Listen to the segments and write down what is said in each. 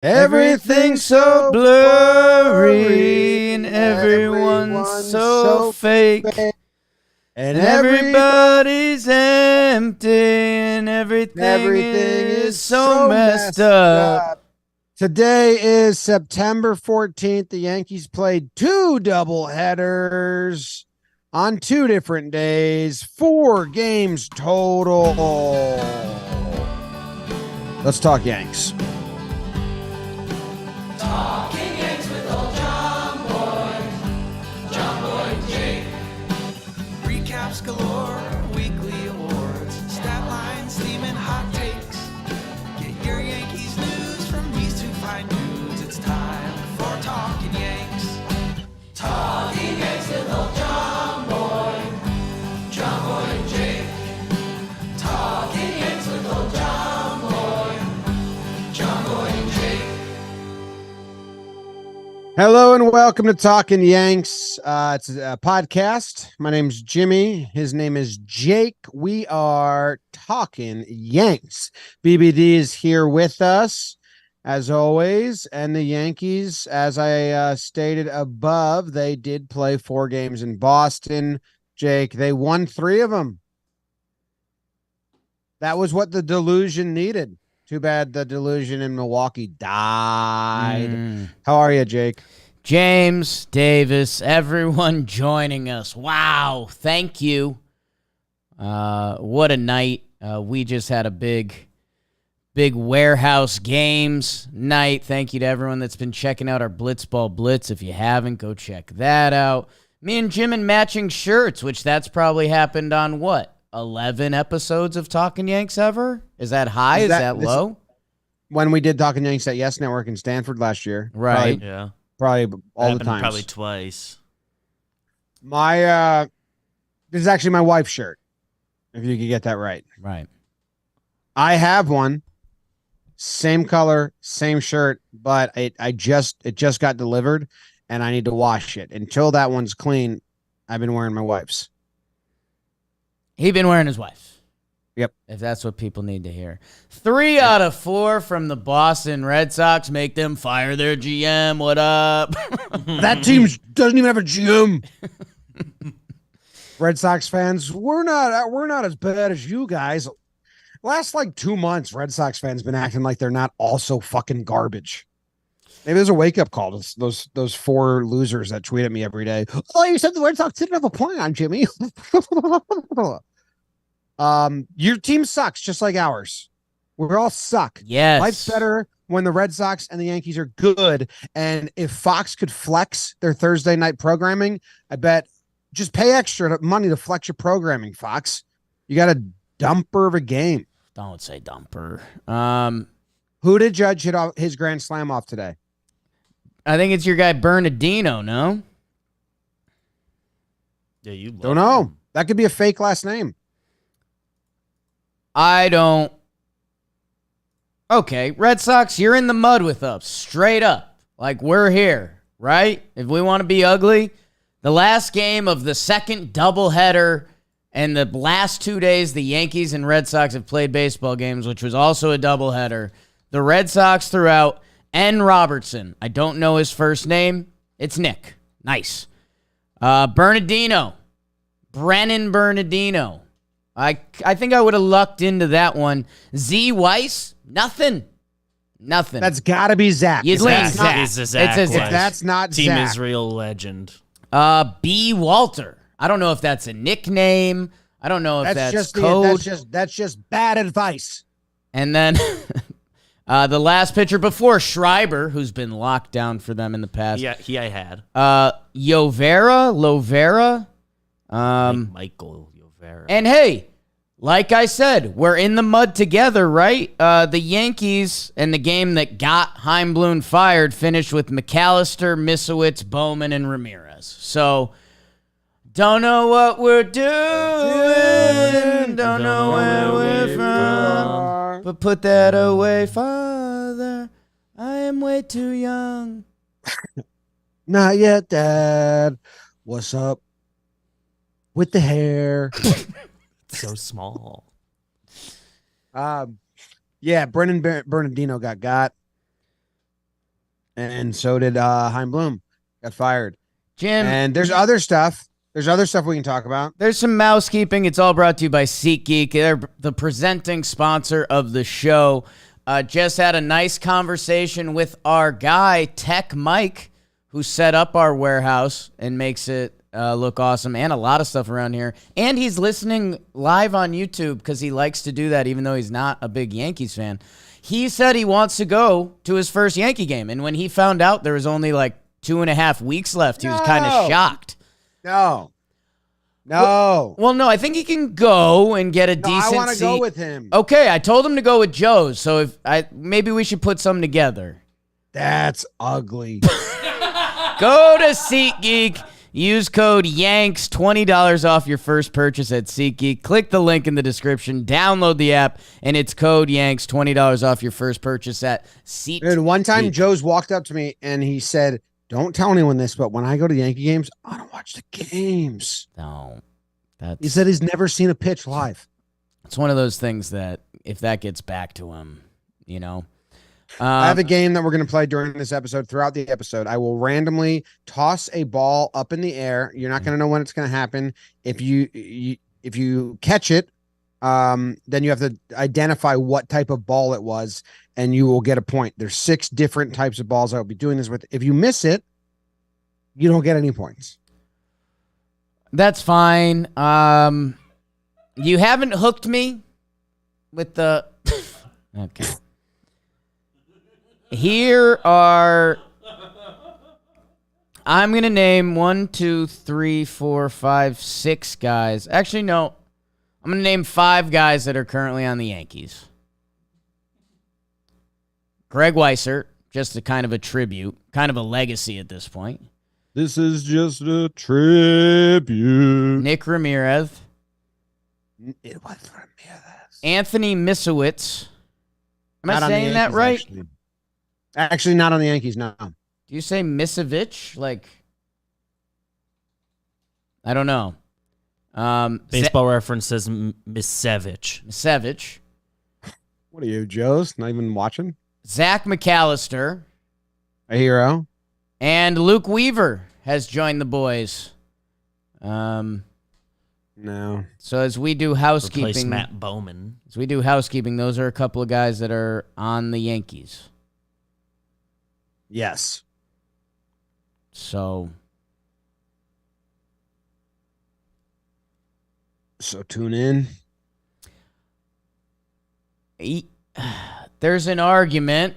Everything's so blurry and everyone's so fake. And everybody's empty and everything is so messed up. Today is September 14th. The Yankees played two doubleheaders on 2 different days, 4 games total. Let's talk Yanks. Talking Yanks with old John Boy and Jake. Recaps galore, weekly awards, stat lines, theme, and hot takes. Get your Yankees news from these two fine dudes. It's time for Talking Yanks. Talking Yanks with old John Boy and Jake. Talking Yanks with old John Boy and Jake. Hello and welcome to Talkin' Yanks. It's a podcast. My name's Jimmy. His name is Jake. We are Talkin' Yanks. BBD is here with us, as always. And the Yankees, as I stated above, they did play 4 games in Boston. Jake, they won 3 of them. That was what the delusion needed. Too bad the delusion in Milwaukee died. How are you, Jake? James, Davis, everyone joining us. Wow, thank you. What a night. We just had a big warehouse games night. Thank you to everyone that's been checking out our Blitzball Blitz. If you haven't, go check that out. Me and Jim in matching shirts, which that's probably happened on what? 11 episodes of Talkin' Yanks ever? Is that high? Is that low? When we did Talkin' Yanks at Yes Network in Stanford last year. Right. Probably all the time. Probably twice. This is actually my wife's shirt, if you could get that right. Right. I have one. Same color, same shirt, but it just got delivered and I need to wash it. Until that one's clean, I've been wearing my wife's. He been wearing his wife's. Yep. If that's what people need to hear. 3 out of 4 from the Boston Red Sox make them fire their GM. What up? That team doesn't even have a GM. Red Sox fans, we're not as bad as you guys. Last 2 months, Red Sox fans been acting like they're not also fucking garbage. Maybe there's a wake-up call to those 4 losers that tweet at me every day. Oh, you said the Red Sox didn't have a plan, Jimmy. Your team sucks just like ours. We all suck. Yes. Life's better when the Red Sox and the Yankees are good. And if Fox could flex their Thursday night programming, I bet just pay extra money to flex your programming, Fox. You got a dumper of a game. Don't say dumper. Who did Judge hit his grand slam off today? I think it's your guy Bernardino, no? Yeah, you Don't know. him. That could be a fake last name. I don't. Okay, Red Sox, you're in the mud with us, straight up. We're here, right? If we want to be ugly, the last game of the second doubleheader and the last 2 days the Yankees and Red Sox have played baseball games, which was also a doubleheader. The Red Sox threw out N. Robertson. I don't know his first name. It's Nick. Nice. Bernardino. Brennan Bernardino. I think I would have lucked into that one. Z. Weiss, nothing. That's got to be Zach. You'd lean Zach. It's a Zach. It's a Weiss. If that's not Team Zach. Israel legend. B. Walter. I don't know if that's a nickname. I don't know if that's code. That's just bad advice. And then the last pitcher before Schreiber, who's been locked down for them in the past. Yeah, I had. Lovera. Michael Yovera. And hey, like I said, we're in the mud together, right? The Yankees and the game that got Heimblum fired finished with McAllister, Misowitz, Bowman, and Ramirez. So, don't know what we're doing, don't know where we're from, but put that away, Father. I am way too young. Not yet, Dad. What's up with the hair? So small. Yeah, Brennan Bernardino got. and so did Hein Bloom. Got fired. Jim, And there's other stuff. There's other stuff we can talk about. there's some mousekeeping. It's all brought to you by SeatGeek. They're the presenting sponsor of the show. Just had a nice conversation with our guy, Tech Mike, who set up our warehouse and makes it look awesome, and a lot of stuff around here. And he's listening live on YouTube because he likes to do that, even though he's not a big Yankees fan. He said he wants to go to his first Yankee game, and when he found out there was only like 2.5 weeks left, he was kind of shocked. No. Well, no, I think he can go and get a decent seat. I want to go with him. Okay, I told him to go with Joe's, so maybe we should put some together. That's ugly. Go to SeatGeek. Use code YANKS, $20 off your first purchase at SeatGeek. Click the link in the description. Download the app, and it's code YANKS, $20 off your first purchase at SeatGeek. Dude, one time Joe's walked up to me and he said, "Don't tell anyone this, but when I go to Yankee games, I don't watch the games." No. He said he's never seen a pitch live. It's one of those things that if that gets back to him, you know. I have a game that we're going to play during this episode. Throughout the episode, I will randomly toss a ball up in the air. You're not going to know when it's going to happen. If you catch it, then you have to identify what type of ball it was, and you will get a point. There's 6 different types of balls I will be doing this with. If you miss it, you don't get any points. That's fine. You haven't hooked me with the... Okay. Here are... I'm going to name 1, 2, 3, 4, 5, 6 guys. Actually, no. I'm going to name 5 guys that are currently on the Yankees. Greg Weissert, just a kind of a tribute, kind of a legacy at this point. This is just a tribute. Nick Ramirez. It was Ramirez. Anthony Misowitz. Am I saying that right? Actually, not on the Yankees, no. Do you say Misovich? Like, I don't know. Baseball Reference says Misevich. Misevich. What are you, Joe's? Not even watching? Zach McAllister. A hero. And Luke Weaver has joined the boys. No. So as we do housekeeping, Replace Matt Bowman. As we do housekeeping, those are a couple of guys that are on the Yankees. Yes. So tune in. There's an argument.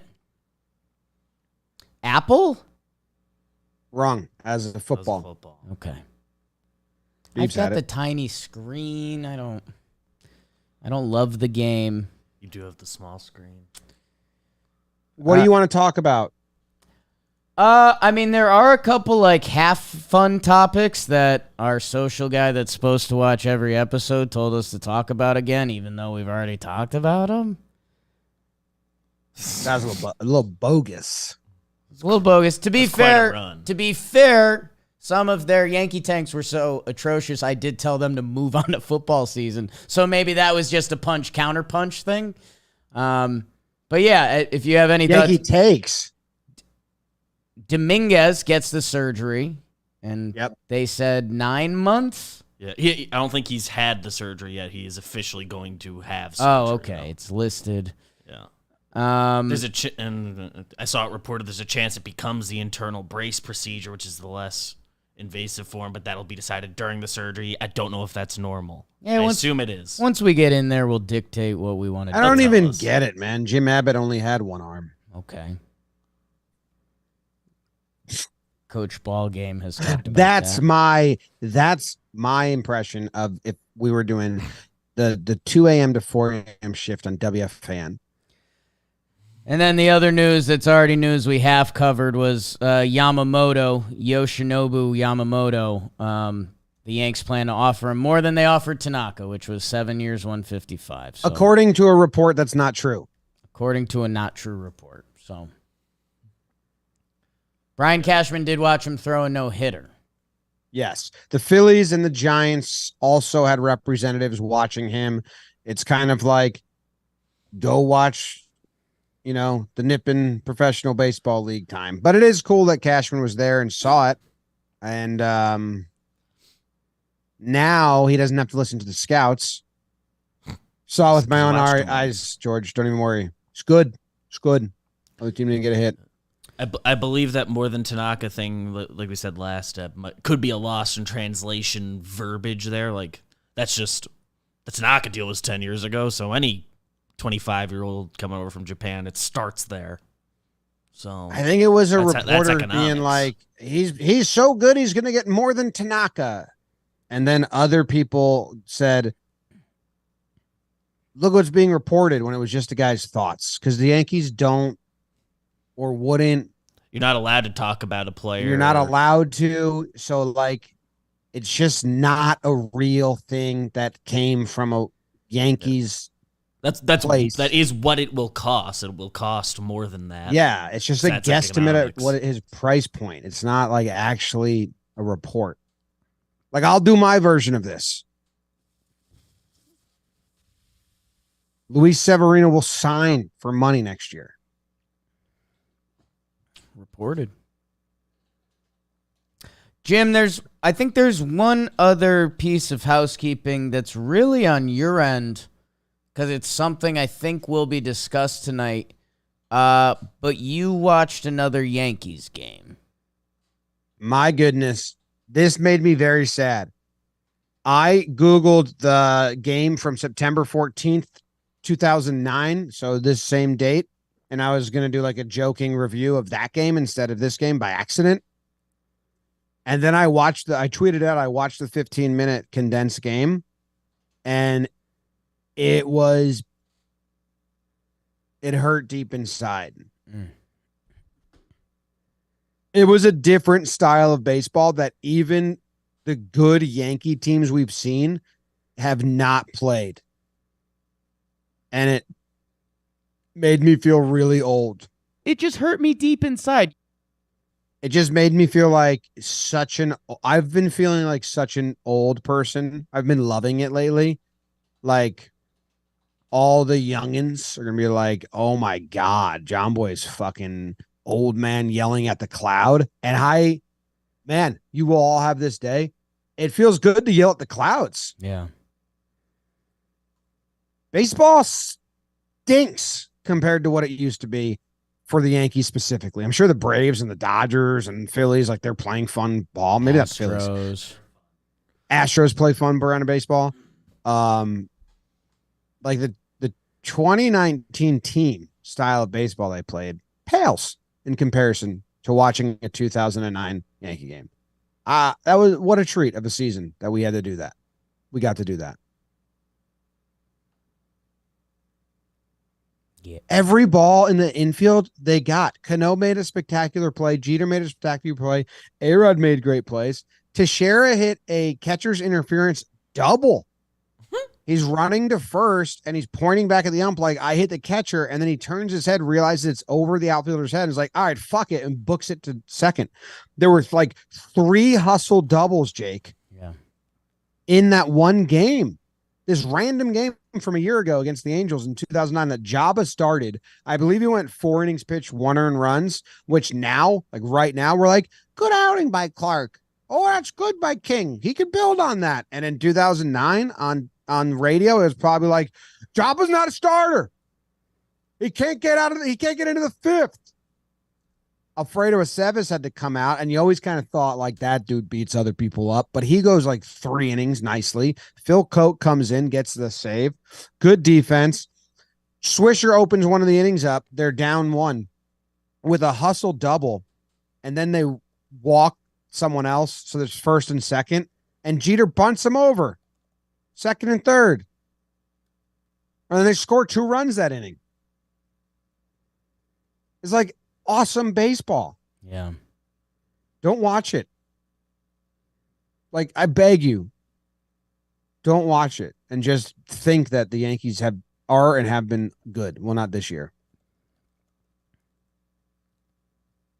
Apple? Wrong. As a football. Okay. Beef's I've got had the it. tiny screen. I don't love the game. You do have the small screen. What do you want to talk about? I mean, there are a couple like half fun topics that our social guy that's supposed to watch every episode told us to talk about again, even though we've already talked about them. That was a little bogus. It's a little bogus. To be That's quite a fair, run. some of their Yankee tanks were so atrocious, I did tell them to move on to football season. So maybe that was just a counter-punch thing. But yeah, if you have any Yankee thoughts, takes. Dominguez gets the surgery, and they said 9 months. Yeah, I don't think he's had the surgery yet. He is officially going to have surgery. Oh, okay. Though. It's listed. Yeah. There's and I saw it reported there's a chance it becomes the internal brace procedure, which is the less invasive form, but that'll be decided during the surgery. I don't know if that's normal. Yeah, I assume it is. Once we get in there, we'll dictate what we want to do. I don't even get it, man. Jim Abbott only had one arm. Okay. Coach Ballgame has talked about that's my impression of if we were doing the 2 a.m. to 4 a.m. shift on WFAN. And then the other news that's already news we half covered was Yamomoto, Yoshinobu Yamamoto. The Yanks plan to offer him more than they offered Tanaka, which was 7 years, 155. So, according to a report that's not true. According to a not true report. So Brian Cashman did watch him throw a no-hitter. Yes. The Phillies and the Giants also had representatives watching him. It's kind of like, go watch the Nippon Professional Baseball League time. But it is cool that Cashman was there and saw it. And now he doesn't have to listen to the scouts. Saw with my own eyes, George. Don't even worry. It's good. It's good. Other team didn't get a hit. I believe that more than Tanaka thing, like we said last step, could be a loss in translation verbiage there. Like, that's just the Tanaka deal was 10 years ago, so any 25-year-old coming over from Japan, it starts there. So I think it was a reporter being like, he's so good, he's going to get more than Tanaka. And then other people said, look what's being reported, when it was just a guy's thoughts. Because the Yankees don't or wouldn't. You're not allowed to talk about a player. You're not allowed to. So, like, it's just not a real thing that came from a Yankees place. That is what it will cost. It will cost more than that. Yeah, it's just a guesstimate at what his price point. It's not like actually a report. Like, I'll do my version of this. Luis Severino will sign for money next year. Reported. Jim, I think there's one other piece of housekeeping that's really on your end, because it's something I think will be discussed tonight. But you watched another Yankees game. My goodness. This made me very sad. I Googled the game from September 14th, 2009. So this same date. And I was going to do like a joking review of that game instead of this game by accident. And then I tweeted out, I watched the 15-minute condensed game. And it hurt deep inside. It was a different style of baseball that even the good Yankee teams we've seen have not played. And it made me feel really old. It just hurt me deep inside. It just made me feel like I've been feeling like such an old person. I've been loving it lately. Like, all the youngins are going to be like, oh my God, John Boy's fucking old man yelling at the cloud. And man, you will all have this day. It feels good to yell at the clouds. Yeah. Baseball stinks compared to what it used to be for the Yankees specifically. I'm sure the Braves and the Dodgers and Phillies, like, they're playing fun ball. Maybe that's Phillies. Astros play fun brand of baseball. Like the 2019 team style of baseball they played pales in comparison to watching a 2009 Yankee game. That was what a treat of a season that we had to do that. We got to do that. Yeah. Every ball in the infield they got. Cano made a spectacular play. Jeter made a spectacular play. A-Rod made great plays. Teixeira hit a catcher's interference double. He's running to first, and he's pointing back at the ump like, I hit the catcher, and then he turns his head, realizes it's over the outfielder's head, and is like, all right, fuck it, and books it to second. There were like 3 hustle doubles, Jake, in that one game. This random game from a year ago against the Angels in 2009 that Jabba started. I believe he went 4 innings pitched, 1 earned runs, which now, like right now, we're like, good outing by Clarke. Oh, that's good by King. He could build on that. And in 2009 on radio, it was probably like, Jabba's not a starter. He can't get into the 5th. Alfredo Aceves had to come out, and you always kind of thought like that dude beats other people up, but he goes like 3 innings nicely. Phil Coke comes in, gets the save. Good defense. Swisher opens one of the innings up. They're down 1 with a hustle double, and then they walk someone else, so there's first and second, and Jeter bunts them over. Second and third. And then they score 2 runs that inning. It's like awesome baseball. Yeah. Don't watch it. Like, I beg you, don't watch it and just think that the Yankees are and have been good. Well, not this year.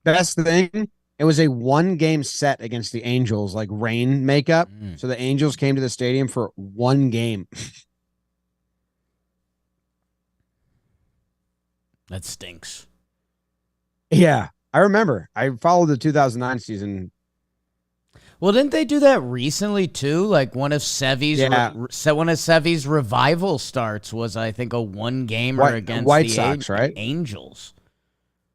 Best thing, it was a 1-game set against the Angels, like rain makeup. So the Angels came to the stadium for 1 game. That stinks. Yeah, I remember. I followed the 2009 season. Well, didn't they do that recently too? Like one of Sevy's revival starts was, I think, a one-gamer against White the Sox, right? Angels.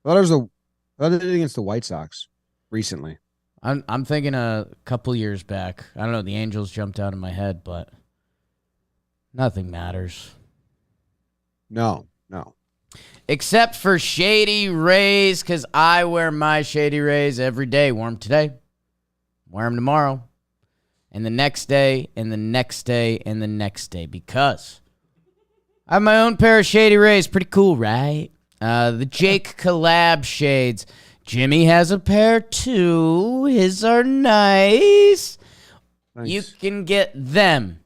I thought they did it against the White Sox recently. I'm thinking a couple years back. I don't know. The Angels jumped out of my head, but nothing matters. No. Except for Shady Rays, because I wear my Shady Rays every day. Wear them today. Wear them tomorrow. And the next day, and the next day, and the next day. Because I have my own pair of Shady Rays. Pretty cool, right? The Jake collab shades. Jimmy has a pair too. His are nice. You can get them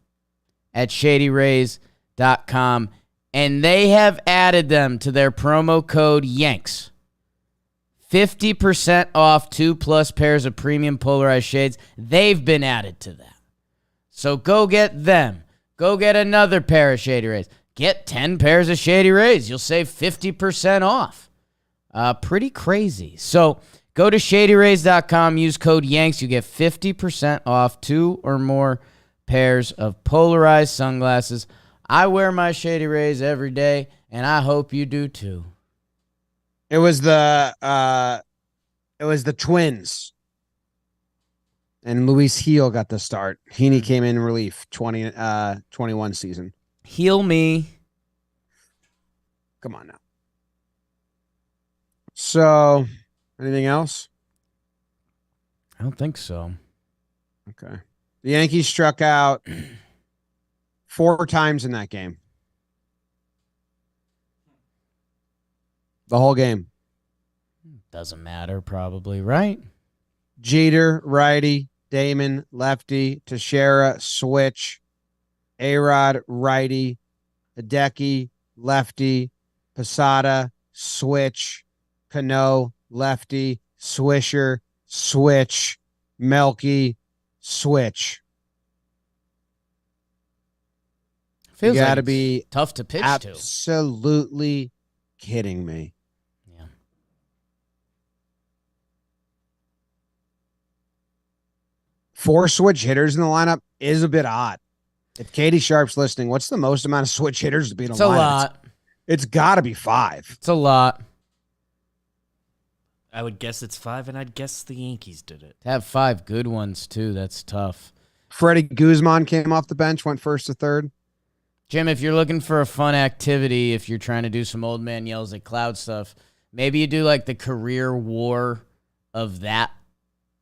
at shadyrays.com. And they have added them to their promo code Yanks. 50% off 2+ pairs of premium polarized shades. They've been added to that. So go get them. Go get another pair of Shady Rays. Get 10 pairs of Shady Rays. You'll save 50% off. Pretty crazy. So go to shadyrays.com. Use code Yanks. You get 50% off 2 or more pairs of polarized sunglasses. I wear my Shady Rays every day, and I hope you do too. It was the Twins, and Luis Heel got the start. Heaney came in relief. 21 season. Heal me. Come on now. So, anything else? I don't think so. Okay. The Yankees struck out 4 times in that game. The whole game. Doesn't matter, probably, right? Jeter, righty. Damon, lefty. Teixeira, switch. A-Rod, righty. Hideki, lefty. Posada, switch. Cano, lefty. Swisher, switch. Melky, switch. Feels you got to like be tough to pitch to. Absolutely kidding me. Yeah. 4 switch hitters in the lineup is a bit odd. If Katie Sharp's listening, what's the most amount of switch hitters to be in a lineup? It's a lot. It's got to be 5. It's a lot. I would guess it's 5, and I'd guess the Yankees did it. To have 5 good ones, too, that's tough. Freddie Guzman came off the bench, went first to third. Jim, if you're looking for a fun activity, if you're trying to do some old man yells at cloud stuff, maybe you do like the career war of that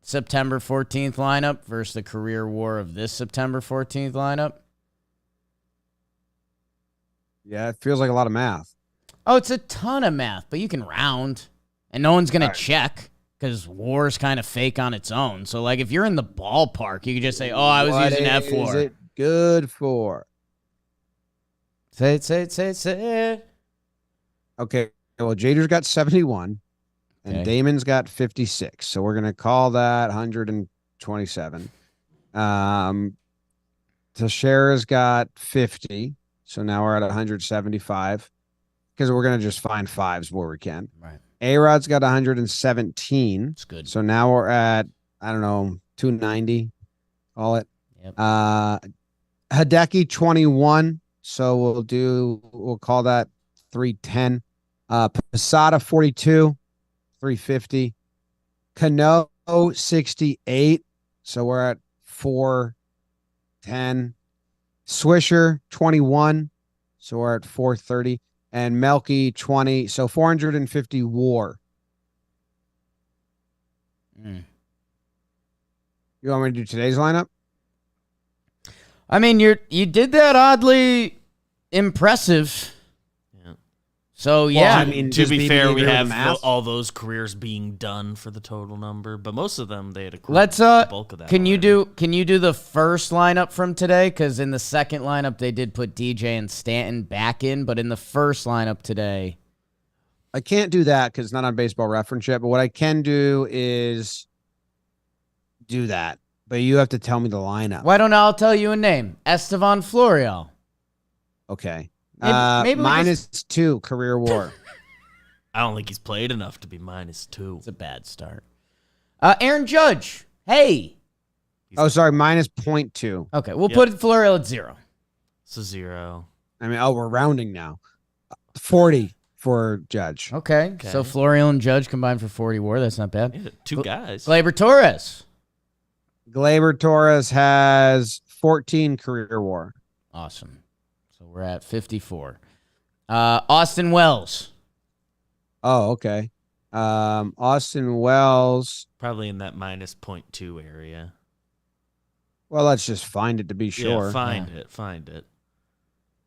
September 14th lineup versus the career war of this September 14th lineup. Yeah, it feels like a lot of math. Oh, it's a ton of math, but you can round, and no one's going to check because war is kind of fake on its own. So, like, if you're in the ballpark, you can just say, oh, I was using F4. What is it good for? Say it. Okay, well, Jeter's got 71, and Okay. Damon's got 56. So we're going to call that 127. Teixeira's got 50. So now we're at 175 because we're going to just find 5s where we can. Right. A-Rod's got 117. It's good. So now we're at, 290. Call it. Yep. Hideki 21. So we'll call that 310. Posada 42, 350. Cano 68. So we're at 410. Swisher 21. So we're at 430. And Melky 20. So 450 war. You want me to do today's lineup? I mean, you did that oddly impressive. Yeah. So, yeah. Well, To be fair, we have math. all those careers being done for the total number, but most of them they had accrued Let's the bulk of that. can you already. do the first lineup from today? Because in the second lineup they did put DJ and Stanton back in, but in the first lineup today, I can't do that because it's not on Baseball Reference yet. But what I can do is do that. But you have to tell me the lineup. why don't I'll tell you a name? Estevan Florial. Okay. Maybe we minus 2 career war. I don't think he's played enough to be -2. It's a bad start. Aaron Judge. Hey. Oh, sorry, -0.2. Okay, we'll put Florial at 0. It's a 0. I mean, we're rounding now. 40 for Judge. Okay. So Florial and Judge combined for 40 WAR. That's not bad. Yeah, 2 guys. Gleyber Torres. Gleyber Torres has 14 career WAR. Awesome. So we're at 54. Austin Wells. Oh, okay. Austin Wells. Probably in that -0.2 area. Well, let's just find it to be sure. Yeah, find it.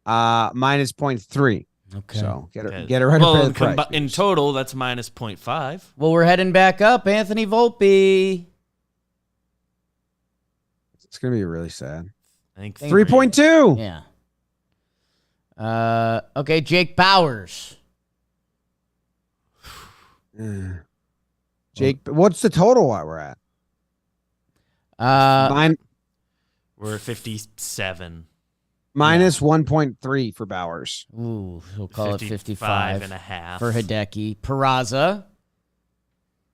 -0.3. Okay. So get Okay. it right Well, up the price. in total, that's -0.5. Well, we're heading back up. Anthony Volpe. It's gonna be really sad. I think 3.2. Yeah. Okay, Jake Bowers. Jake, what's the total while we're at? Mine We're at 57. -1.3 for Bowers. Ooh, we'll call it 55 and a half for Hideki. Peraza.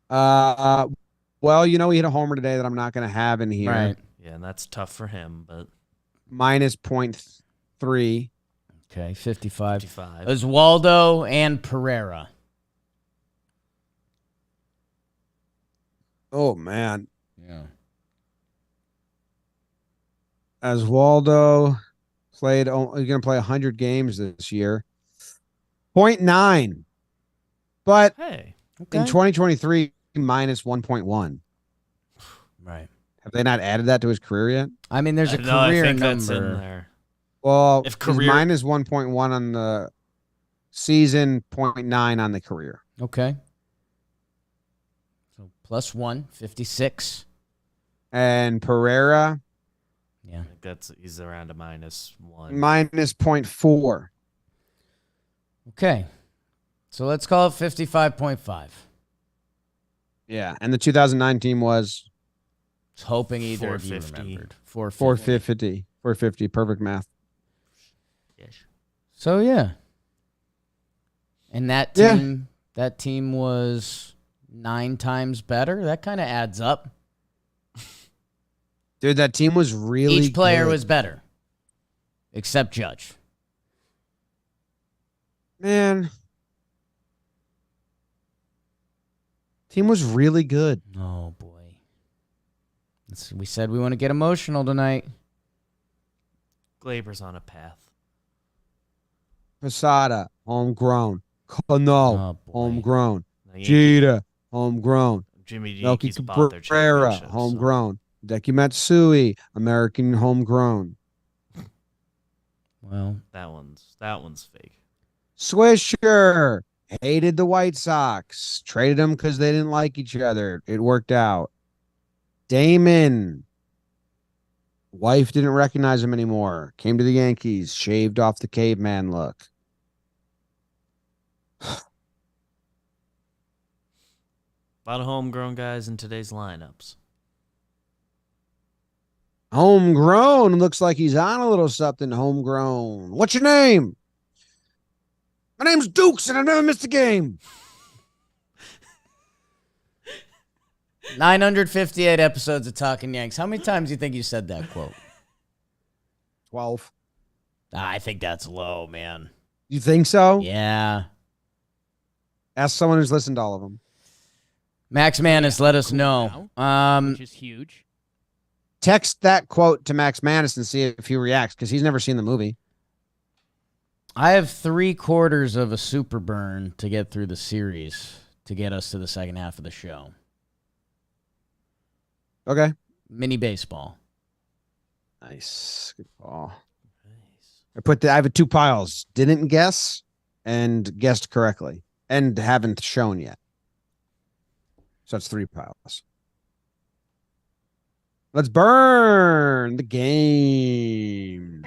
Well, he hit a homer today that I'm not gonna have in here. Right. Yeah, and that's tough for him, but -0.3. Okay, 55. 55. Oswaldo and Pereira. Oh man, Yeah. Oswaldo played. He's gonna play 100 games this year. 0.9, but Hey. Okay. in 2023 -1.1. Right. Have they not added that to his career yet? I mean, there's a No, I career think number. that's in there. Well, If he's career- -1.1 on the season, 0.9 on the career. Okay. So +1, 56. And Pereira Yeah. I think he's around a -1. -0.4. Okay. So let's call it 55.5. Yeah, and the 2009 team was I was hoping either of you 450. remembered. 450. 450. 450. Perfect math. Yes. So yeah. And that team was 9 times better. That kind of adds up. Dude, that team was really Each player good. was better. Except Judge. Man. Team was really good. Oh boy. We said we want to get emotional tonight. Gleyber's on a path. Posada, homegrown. Cano, Oh, boy. homegrown. The Jeter, homegrown. Jimmy Gnocchi Yankees bought their Cabrera, championship. homegrown. Deki Matsui, American homegrown. Well, That one's fake. Swisher hated the White Sox. Traded them because they didn't like each other. It worked out. Damon. Wife didn't recognize him anymore. Came to the Yankees. Shaved off the caveman look. A lot of homegrown guys in today's lineups. Homegrown. Looks like he's on a little something homegrown. What's your name? My name's Dukes and I never missed a game. 958 episodes of Talkin' Yanks. How many times do you think you said that quote? 12. I think that's low, man. You think so? Yeah. Ask someone who's listened to all of them. Max Manis, let us know. Which is huge. Text that quote to Max Manis and see if he reacts because he's never seen the movie. I have 3/4 of a super burn to get through the series to get us to the second half of the show. Okay. Mini baseball. Nice. Good call. Nice. I have 2 piles. Didn't guess and guessed correctly and haven't shown yet. So that's 3 piles. Let's burn the game.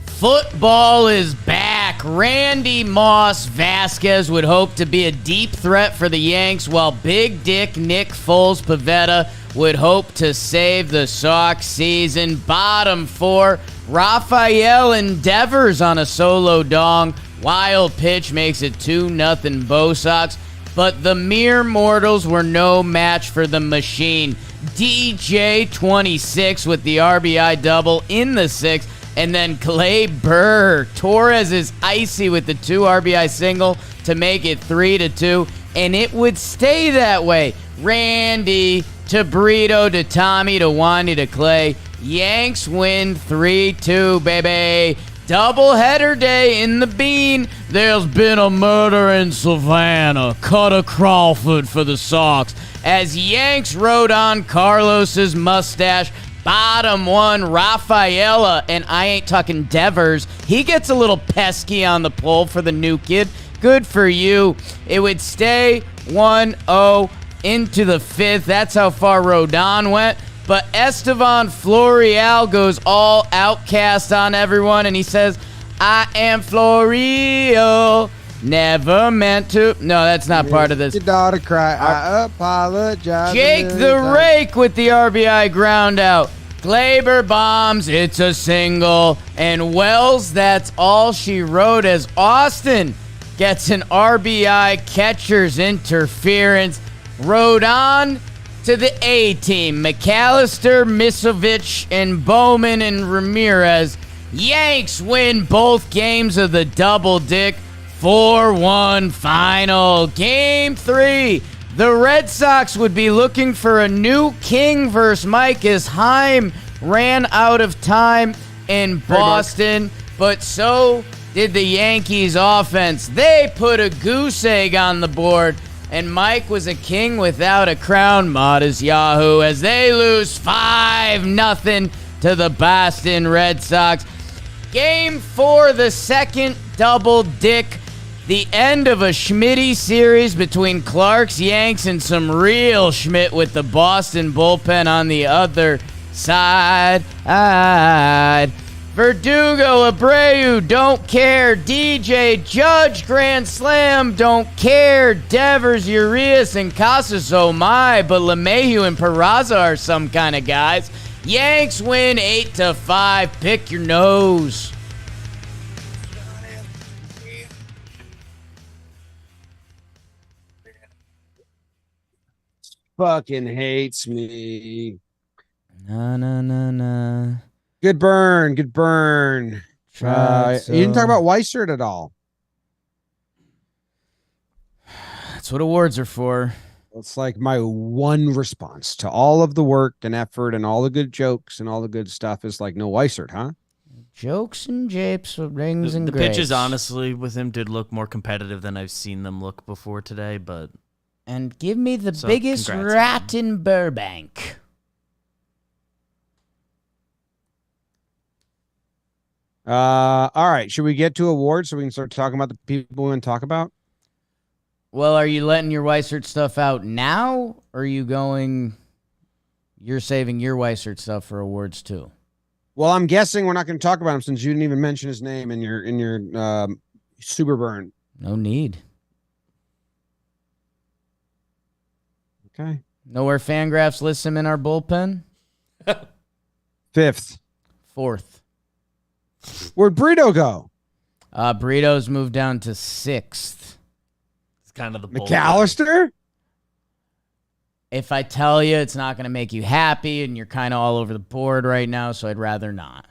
Football is back. Randy Moss Vasquez would hope to be a deep threat for the Yanks, while Big Dick Nick Foles Pavetta would hope to save the Sox season. Bottom 4, Rafael endeavors on a solo dong. Wild pitch makes it 2-0 Bo Sox. But the mere mortals were no match for the machine. DJ 26 with the RBI double in the sixth. And then Gleyber. Torres is icy with the 2 RBI single to make it 3-2. And it would stay that way. Randy to Brito to Tommy to Wandy to Clay. Yanks win 3-2, baby. Doubleheader day in the bean. There's been a murder in Savannah. Cutter Crawford for the Sox. As Yanks rode on Carlos's mustache. Bottom one, Rafaela, and I ain't talking Devers. He gets a little pesky on the pole for the new kid. Good for you. It would stay 1-0 into the fifth. That's how far Rodon went. But Estevan Florial goes all outcast on everyone, and he says, I am Florial. Never meant to. No, that's not part of this. Your daughter cry. I apologize. Jake the Rake with the RBI ground out. Gleyber bombs. It's a single. And Wells, that's all she wrote as Austin gets an RBI catcher's interference. Rodon to the A team. McAllister, Misovich, and Bowman and Ramirez. Yanks win both games of the double dick. 4-1 final. Game 3. The Red Sox would be looking for a new king versus Mike as Heim ran out of time in Boston, but so did the Yankees offense. They put a goose egg on the board, and Mike was a king without a crown, modest Yahoo, as they lose 5-0 to the Boston Red Sox. Game 4, the second double dick. The end of a Schmitty series between Clarke's Yanks and some real Schmidt with the Boston bullpen on the other side. Verdugo, Abreu, don't care. DJ, Judge, Grand Slam, don't care. Devers, Urias, and Casas, oh my. But LeMahieu and Peraza are some kind of guys. Yanks win 8-5. Pick your nose. Fucking hates me. Na. Good burn. Good burn. You didn't talk about Weissert at all. That's what awards are for. It's like my one response to all of the work and effort and all the good jokes and all the good stuff is like, no Weissert, huh? Jokes and japes with rings and The grapes. pitches, honestly, with him did look more competitive than I've seen them look before today, but... And give me the So, biggest congrats, rat in Burbank. All right. Should we get to awards so we can start talking about the people we want to talk about? Well, are you letting your Weissert stuff out now? Or are you going... You're saving your Weissert stuff for awards too? Well, I'm guessing we're not going to talk about him since you didn't even mention his name in your super burn. No need. Okay. Know where Fangraphs lists him in our bullpen? 5th. 4th. Where'd Brito go? Burritos moved down to 6th. It's kind of the McAllister? If I tell you, it's not going to make you happy, and you're kind of all over the board right now, so I'd rather not.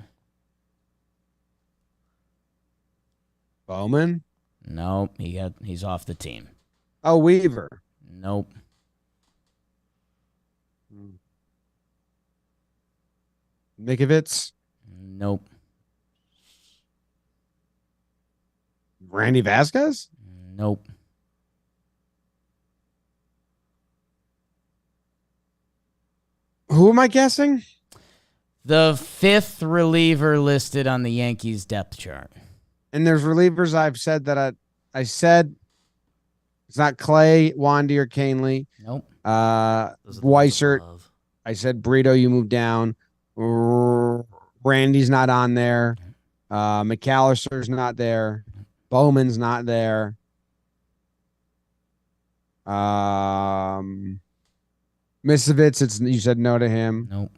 Bowman? Nope, he's off the team. Oh, Weaver. Nope. Mikovits? Nope. Randy Vasquez? Nope. Who am I guessing? The 5th reliever listed on the Yankees depth chart. And there's relievers I've said that I said it's not Clay, Wandy, or Canely. Nope. Weissert. I said Brito, you moved down. Randy's not on there. McAllister's not there. Bowman's not there. Nope. Misovich, you said no to him. Nope.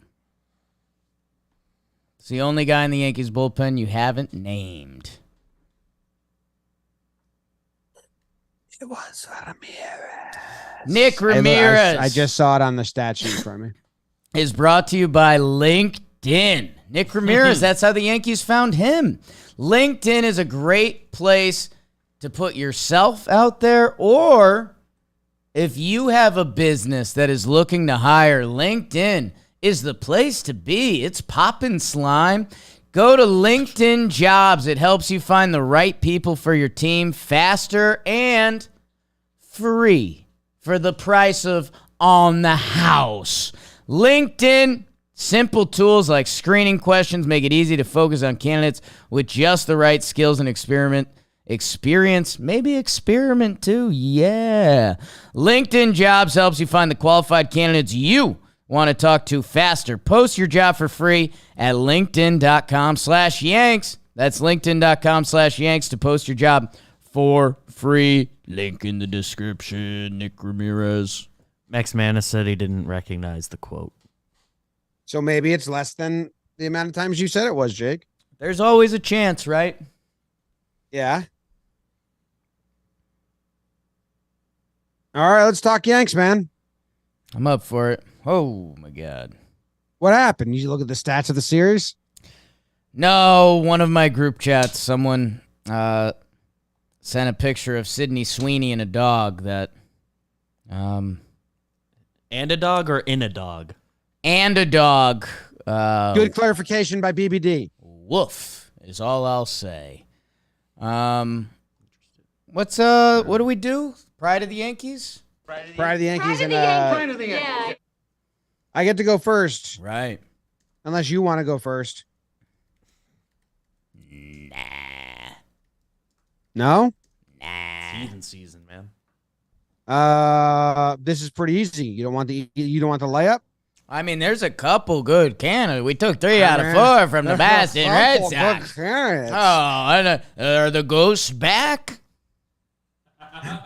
It's the only guy in the Yankees bullpen you haven't named. It was Ramirez. Nick Ramirez. I just saw it on the stat sheet for me. Is brought to you by LinkedIn. Nick Ramirez, that's how the Yankees found him. LinkedIn is a great place to put yourself out there, or if you have a business that is looking to hire, LinkedIn is the place to be. It's poppin' slime. Go to LinkedIn Jobs. It helps you find the right people for your team faster and free for the price of on the house. LinkedIn, simple tools like screening questions make it easy to focus on candidates with just the right skills and experience, maybe experiment too. Yeah. LinkedIn Jobs helps you find the qualified candidates you want to talk to faster. Post your job for free at linkedin.com/Yanks. That's linkedin.com/Yanks to post your job for free. Link in the description. Nick Ramirez. Max Manna said he didn't recognize the quote. So maybe it's less than the amount of times you said it was, Jake. There's always a chance, right? Yeah. All right, let's talk Yanks, man. I'm up for it. Oh, my God. What happened? You look at the stats of the series? No, one of my group chats, someone sent a picture of Sidney Sweeney and a dog that... And a dog or in a dog? And a dog. Good clarification by BBD. Woof is all I'll say. What do we do? Pride of the Yankees? Pride of the Yankees. Pride of the Yankees. I get to go first. Right. Unless you want to go first. Nah. No? Nah. Even season, man. This is pretty easy. You don't want the layup? I mean, there's a couple good candidates. We took 3 out of 4 from the Boston Red Sox. Oh, are the ghosts back?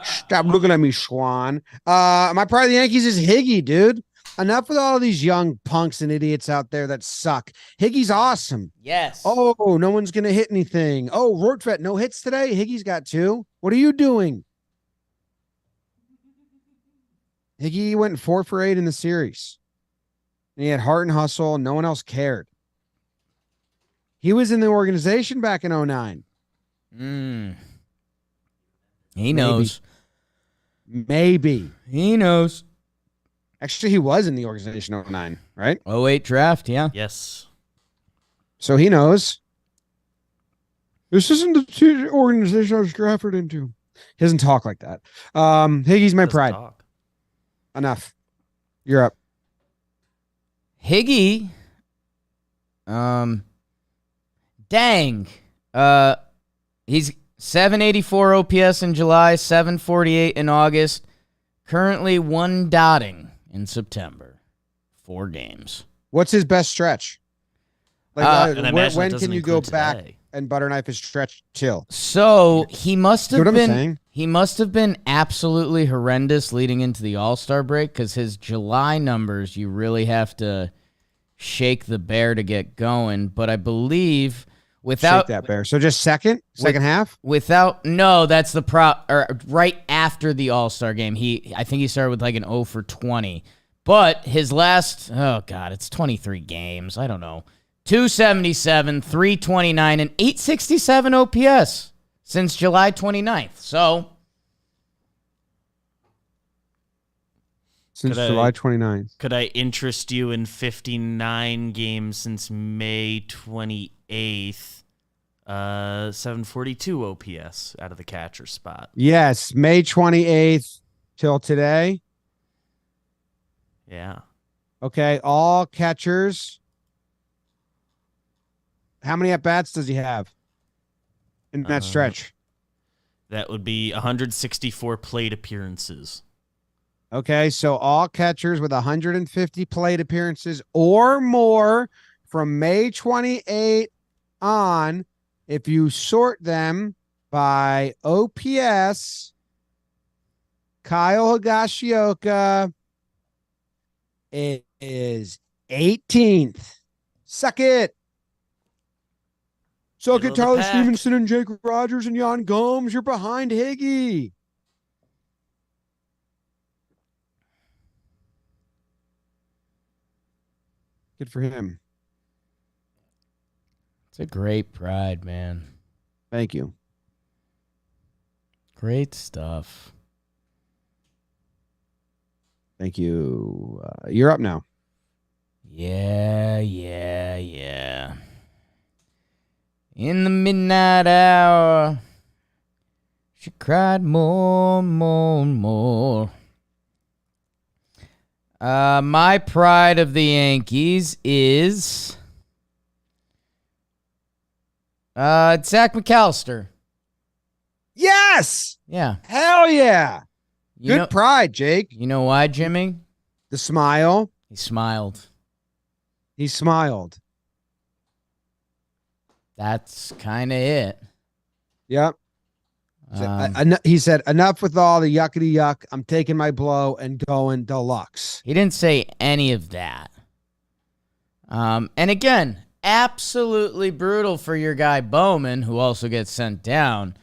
Stop looking at me, Schwan. My pride of the Yankees is Higgy, dude. Enough with all these young punks and idiots out there that suck. Higgy's awesome. Yes. Oh, no one's going to hit anything. Oh, Rortvedt, no hits today? Higgy's got 2. What are you doing? Higgy went 4 for 8 in the series. And he had heart and hustle, and no one else cared. He was in the organization back in 09. He knows. Maybe. He knows. Actually, he was in the organization 09, right? 08 draft, yeah. Yes. So he knows. This isn't the organization I was drafted into. He doesn't talk like that. Higgy's my pride. Talk. Enough. You're up. Higgy. Dang. He's 784 OPS in July, 748 in August. Currently 1 dotting in September. 4 games. What's his best stretch? Like, And I imagine when it doesn't can you go include back today. and butter knife his stretch till? So he must You have know what I'm been. saying? He must have been absolutely horrendous leading into the All-Star break because his July numbers, you really have to shake the bear to get going. But I believe without Shake that bear. So just second half? no, that's the or right after the All-Star game. I think he started with like an 0 for 20. But his last, it's 23 games. I don't know. 277, 329, and 867 OPS since July 29th. So Since July 29th. Could I interest you in 59 games since May 28th? 742 OPS out of the catcher spot. Yes, May 28th till today. Yeah. Okay, all catchers. How many at-bats does he have in that stretch? That would be 164 plate appearances. Okay, so all catchers with 150 plate appearances or more from May 28 on, if you sort them by OPS, Kyle Higashioka is 18th. Suck it. So Middle can of the Tyler pack. Stevenson and Jake Rogers and Yan Gomes. You're behind Higgy. Good for him. It's a great pride, man. Thank you. Great stuff. Thank you. You're up now. Yeah. In the midnight hour, she cried more. My pride of the Yankees is Zach McAllister. Yes. Yeah. Hell yeah. You know, Good pride, Jake. you know why, Jimmy? The smile. He smiled. He smiled. That's kind of it. Yep. He said, enough with all the yuckity yuck. I'm taking my blow and going deluxe. He didn't say any of that. And again, absolutely brutal for your guy Bowman, who also gets sent down.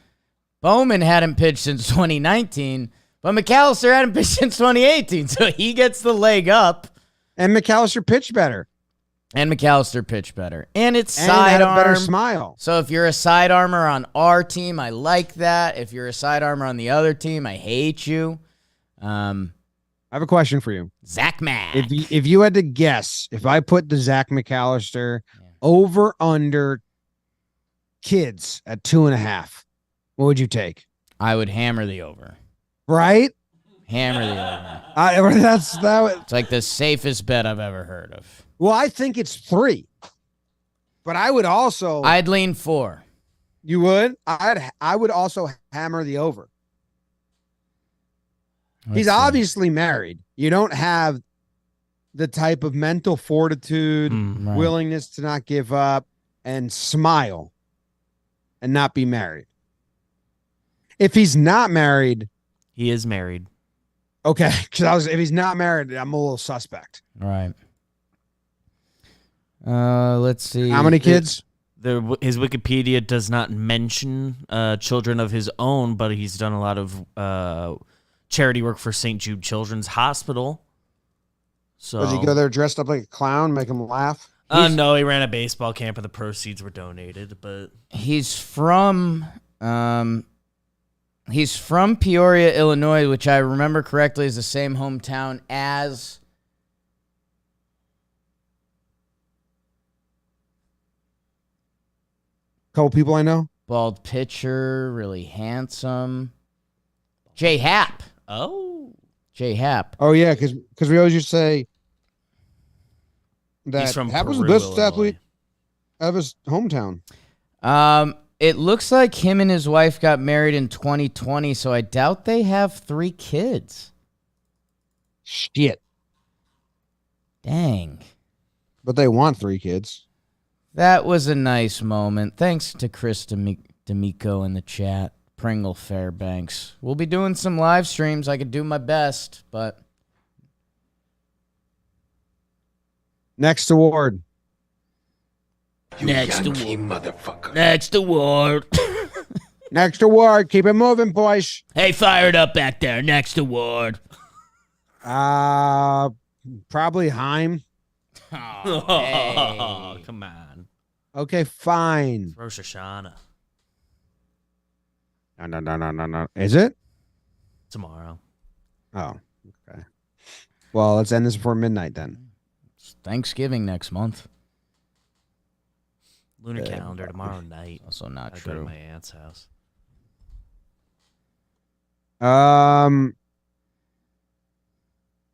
Bowman hadn't pitched since 2019, but McAllister hadn't pitched since 2018, so he gets the leg up. And McAllister pitched better. And McAllister pitched better. And it's And sidearm. had a better smile. So if you're a side armor on our team, I like that. If you're a side armor on the other team, I hate you. I have a question for you. Zach Mack. If you had to guess, if I put the Zach McAllister over under kids at 2.5, what would you take? I would hammer the over. Right? Hammer the over. It's It's like the safest bet I've ever heard of. well, I think it's 3. But I would also I'd lean 4. you would? I would also hammer the over. He's Let's see. obviously married. You don't have the type of mental fortitude, Right. willingness to not give up and smile and not be married. If he's not married, He is married. okay, because if he's not married, I'm a little suspect. All right. Let's see. How many kids? His Wikipedia does not mention children of his own, but he's done a lot of charity work for St. Jude Children's Hospital. So Does he go there dressed up like a clown, make him laugh? no, he ran a baseball camp and the proceeds were donated, but He's from Peoria, Illinois, which I remember correctly is the same hometown as Couple people I know. bald pitcher, really handsome. Jay Happ. Jay Happ. Oh yeah, because we always used to say that he's from Happ was the Peru, best Illinois. athlete of his hometown. It looks like him and his wife got married in 2020, so I doubt they have 3 kids. Shit. Dang. But they want 3 kids. That was a nice moment. Thanks to Chris D'Amico in the chat. Pringle Fairbanks. We'll be doing some live streams. I could do my best, but Next award. Next Yankee motherfucker. next award. Next award. Keep it moving, boys. Hey, fired up back there. Next award. Probably Heim. Oh, come on. Okay, fine. Rosh Hashanah No. Is it? tomorrow. Oh, okay. Well, let's end this before midnight then. It's Thanksgiving next month. Lunar calendar tomorrow night. Also not I go to true. my aunt's house. I'm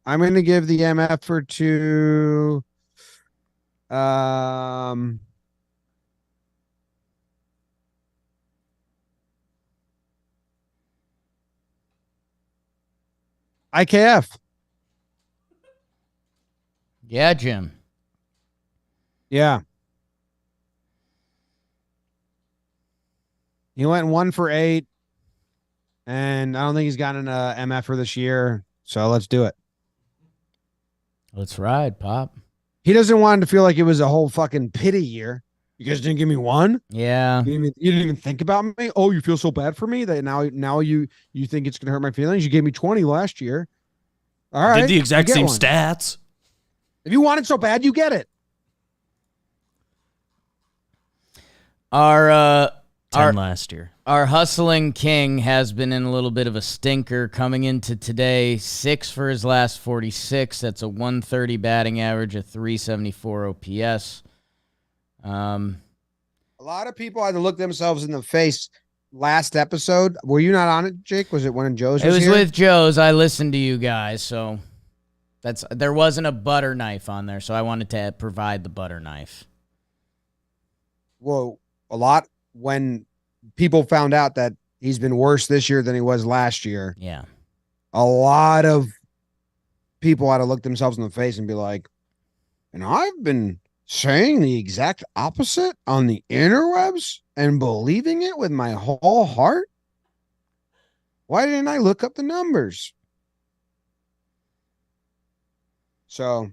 going to give the MFer to IKF. Yeah, Jim. Yeah. He went 1 for 8, and I don't think he's gotten an MFer this year, so let's do it. Let's ride, Pop. He doesn't want it to feel like it was a whole fucking pity year You guys didn't give me one? Yeah. You didn't even think about me? Oh, you feel so bad for me that now you think it's going to hurt my feelings? You gave me 20 last year. All right. Did the exact you get same one. stats. If you want it so bad, you get it. Our 10 last year. Our hustling king has been in a little bit of a stinker coming into today. 6 for his last 46. That's a 130 batting average, a 374 OPS. A lot of people had to look themselves in the face last episode. Were you not on it, Jake? Was it one of Joe's? It was here? with Joe's. I listened to you guys, so there wasn't a butter knife on there, so I wanted to provide the butter knife. Well, a lot when people found out that he's been worse this year than he was last year. Yeah. A lot of people had to look themselves in the face and be like, and I've been saying the exact opposite on the interwebs and believing it with my whole heart. Why didn't I look up the numbers? So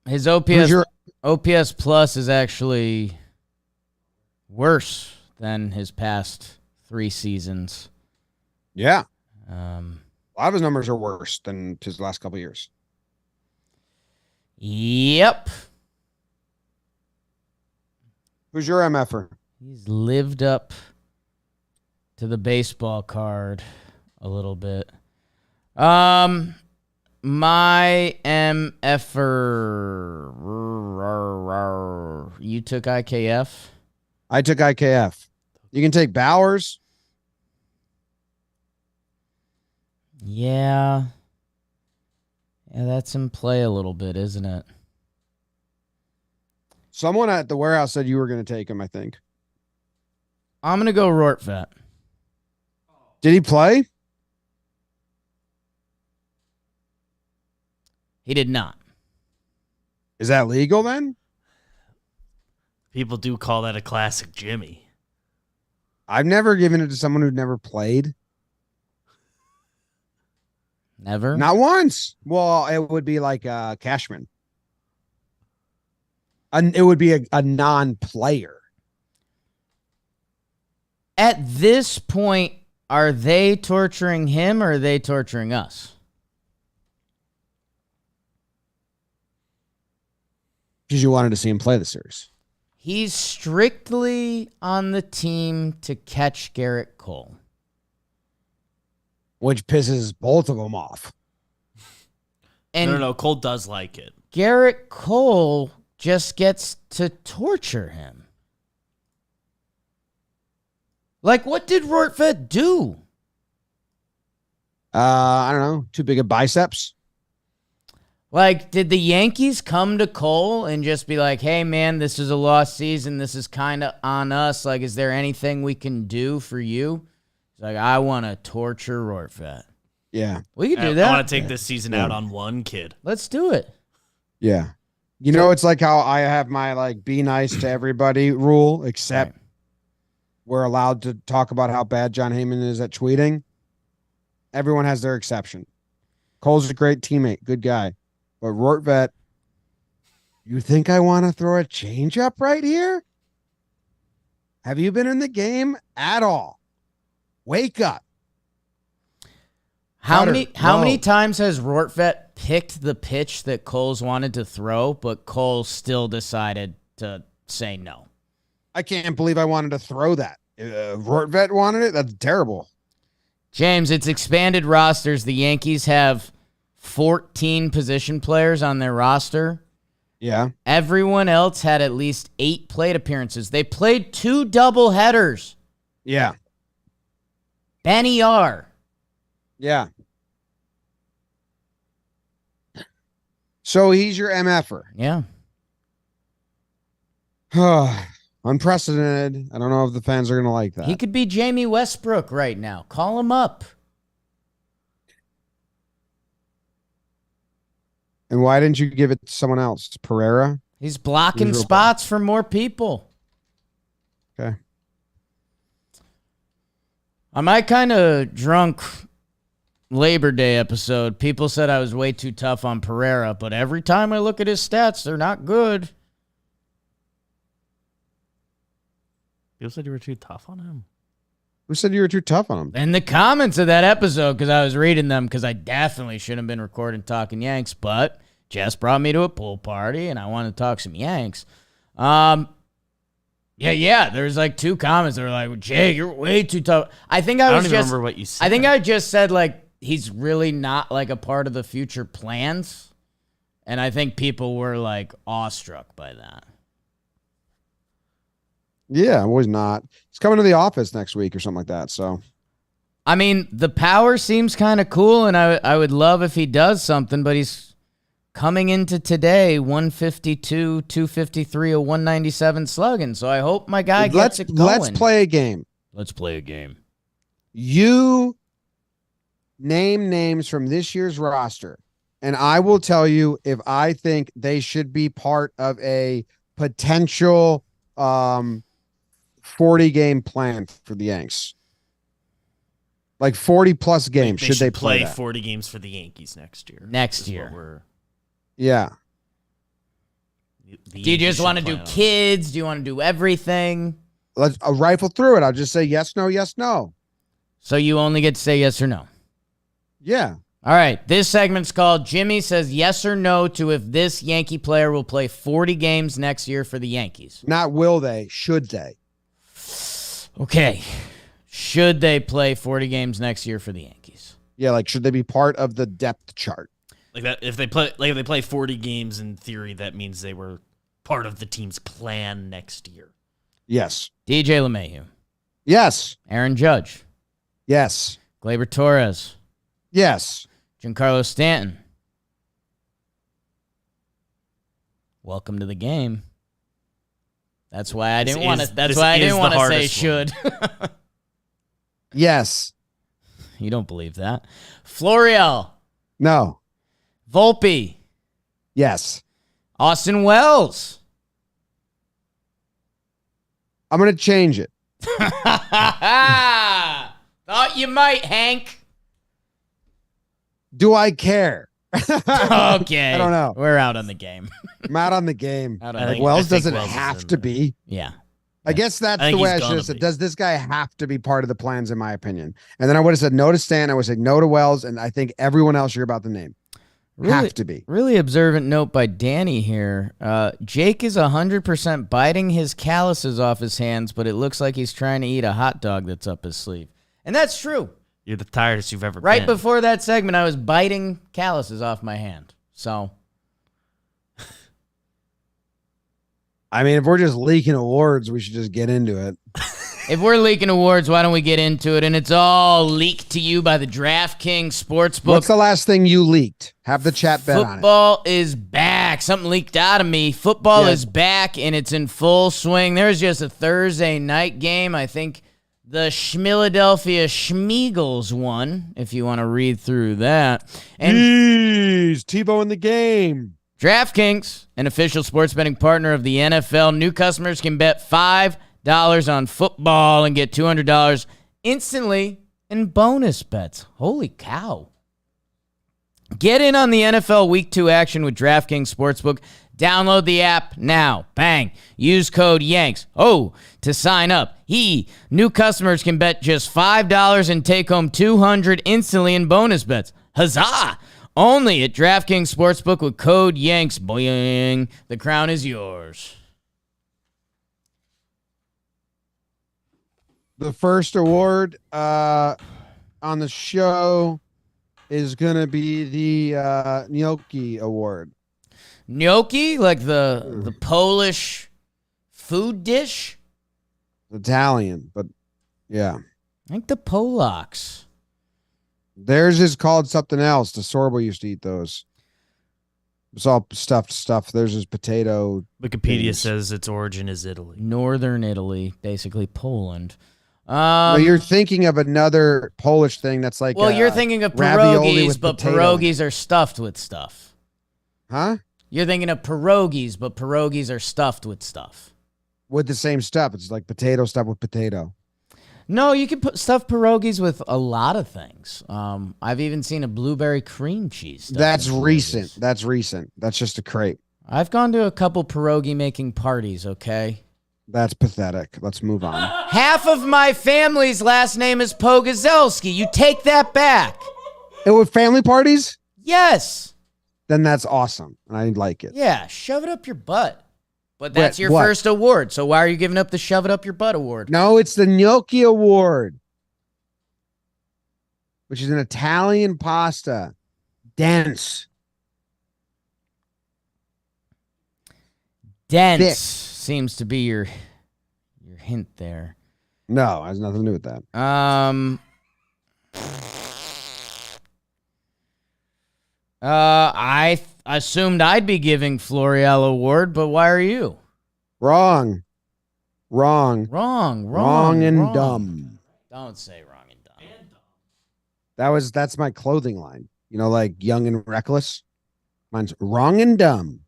his OPS plus is actually worse than his past 3 seasons. Yeah. A lot of his numbers are worse than his last couple of years. Yep. Who's your MFer? He's lived up to the baseball card a little bit. My MFer. You took IKF? I took IKF. You can take Bowers. Yeah. Yeah, that's in play a little bit, isn't it? Someone at the warehouse said you were going to take him, I think. I'm going to go Rortvedt. Did he play? He did not. Is that legal then? People do call that a classic Jimmy. I've never given it to someone who'd never played. Never? Not once. Well, it would be like Cashman. It would be a non-player. At this point, are they torturing him or are they torturing us? Because you wanted to see him play the series. He's strictly on the team to catch Garrett Cole. Which pisses both of them off. And No, Cole does like it. Garrett Cole just gets to torture him. Like, what did Rortvedt do? I don't know. Too big of biceps. Like, did the Yankees come to Cole and just be like, hey, man, this is a lost season. This is kind of on us. Like, is there anything we can do for you? He's like, I want to torture Rortvedt. Yeah. We could do that. I want to take this season out on one kid. Let's do it. Yeah. You know, it's like how I have my, like, be nice to everybody rule, except we're allowed to talk about how bad John Heyman is at tweeting. Everyone has their exception. Cole's a great teammate, good guy. But Rortvedt, you think I want to throw a changeup right here? Have you been in the game at all? Wake up. How many times has Rortvedt picked the pitch that Cole's wanted to throw, but Cole still decided to say no? I can't believe I wanted to throw that. Rortvedt wanted it? That's terrible. James, it's expanded rosters. The Yankees have 14 position players on their roster. Yeah. Everyone else had at least 8 plate appearances. They played 2 double headers. Yeah. Benny R. Yeah. So he's your MFer. Yeah. Unprecedented. I don't know if the fans are going to like that. He could be Jamie Westbrook right now. Call him up. And why didn't you give it to someone else? Pereira? He's blocking spots for more people. Okay. On my kind of drunk Labor Day episode, people said I was way too tough on Pereira, but every time I look at his stats, they're not good. People said you were too tough on him. Who said you were too tough on him? In the comments of that episode, because I was reading them, because I definitely shouldn't have been recording Talking Yanks, but Jess brought me to a pool party, and I wanted to talk some Yanks. There's like 2 comments that were like, Jay, you're way too tough. I don't even remember what you said. I think I just said, like, he's really not, like, a part of the future plans, and I think people were, like, awestruck by that. Yeah, I'm always not. He's coming to the office next week or something like that. So, I mean, the power seems kind of cool, and I would love if he does something, but he's coming into today 152, 253, a 197 slugging. So I hope my guy gets it going. Let's play a game. Let's play a game. You name names from this year's roster, and I will tell you if I think they should be part of a potential 40-game plan for the Yanks. Like 40-plus games. Should they play that? 40 games for the Yankees next year? Yeah. Do you just want to do kids? Do you want to do everything? Let's rifle through it. I'll just say yes, no, yes, no. So you only get to say yes or no? Yeah. All right. This segment's called Jimmy Says Yes or No to if this Yankee player will play 40 games next year for the Yankees. Not will they, should they? Okay. Should they play 40 games next year for the Yankees? Yeah, like should they be part of the depth chart? Like that, if they play 40 games in theory, that means they were part of the team's plan next year. Yes. DJ LeMahieu. Yes. Aaron Judge. Yes. Gleyber Torres. Yes. Giancarlo Stanton. Welcome to the game. That's why I didn't want to. That's why I didn't want to say should. Yes. You don't believe that. Florial. No. Volpe. Yes. Austin Wells. I'm going to change it. Thought you might, Hank. Do I care? Okay. I don't know. We're out on the game. I'm out on the game. Wells Wells doesn't have to be. Yeah. I guess that's the way I should have said. Does this guy have to be part of the plans, in my opinion? And then I would have said no to Stan. I would say no to Wells. And I think everyone else you're about to name have to be. Really observant note by Danny here. Jake is 100% biting his calluses off his hands, but it looks like he's trying to eat a hot dog that's up his sleeve. And that's true. You're the tiredest you've ever been. Right before that segment, I was biting calluses off my hand. So, I mean, if we're just leaking awards, we should just get into it. If we're leaking awards, why don't we get into it? And it's all leaked to you by the DraftKings Sportsbook. What's the last thing you leaked? Have the chat bet on it. Football is back. Something leaked out of me. Football is back, and it's in full swing. There's just a Thursday night game. I think the Philadelphia Schmeagles won, if you want to read through that. And Jeez, Tebow in the game. DraftKings, an official sports betting partner of the NFL. New customers can bet $5 on football and get $200 instantly in bonus bets. Holy cow. Get in on the NFL Week 2 action with DraftKings Sportsbook. Download the app now. Bang. Use code YANKS. To sign up. New customers can bet just $5 and take home $200 instantly in bonus bets. Huzzah! Only at DraftKings Sportsbook with code YANKS. Boing. The crown is yours. The first award on the show is going to be the Gnocchi Award. Gnocchi? Like the Polish food dish? Italian, but yeah. I think the Polacks. Theirs is called something else. The Sorbo used to eat those. It's all stuffed stuff. Theirs is potato. Wikipedia says its origin is Italy. Northern Italy, basically Poland. You're thinking of another Polish thing that's like you're thinking of pierogies, but pierogies are stuffed with stuff. Huh? You're thinking of pierogies, but pierogies are stuffed with stuff. With the same stuff. It's like potato stuff with potato. No, you can stuff pierogies with a lot of things. I've even seen a blueberry cream cheese. That's recent. That's recent. That's just a crepe. I've gone to a couple pierogi making parties, okay? That's pathetic. Let's move on. Half of my family's last name is Pogozelski. You take that back. And with family parties, Yes. then that's awesome. And I like it. Yeah, shove it up your butt. But that's Wait, your what? first award. So why are you giving up the shove it up your butt award? No, it's the Gnocchi Award, which is an Italian pasta. Dense. Dense Thick. seems to be your hint there. No, it has nothing to do with that. I assumed I'd be giving Florial award, but why are you? Wrong. Wrong and dumb. Don't say wrong and dumb. That's my clothing line. You know, like young and reckless. Mine's wrong and dumb.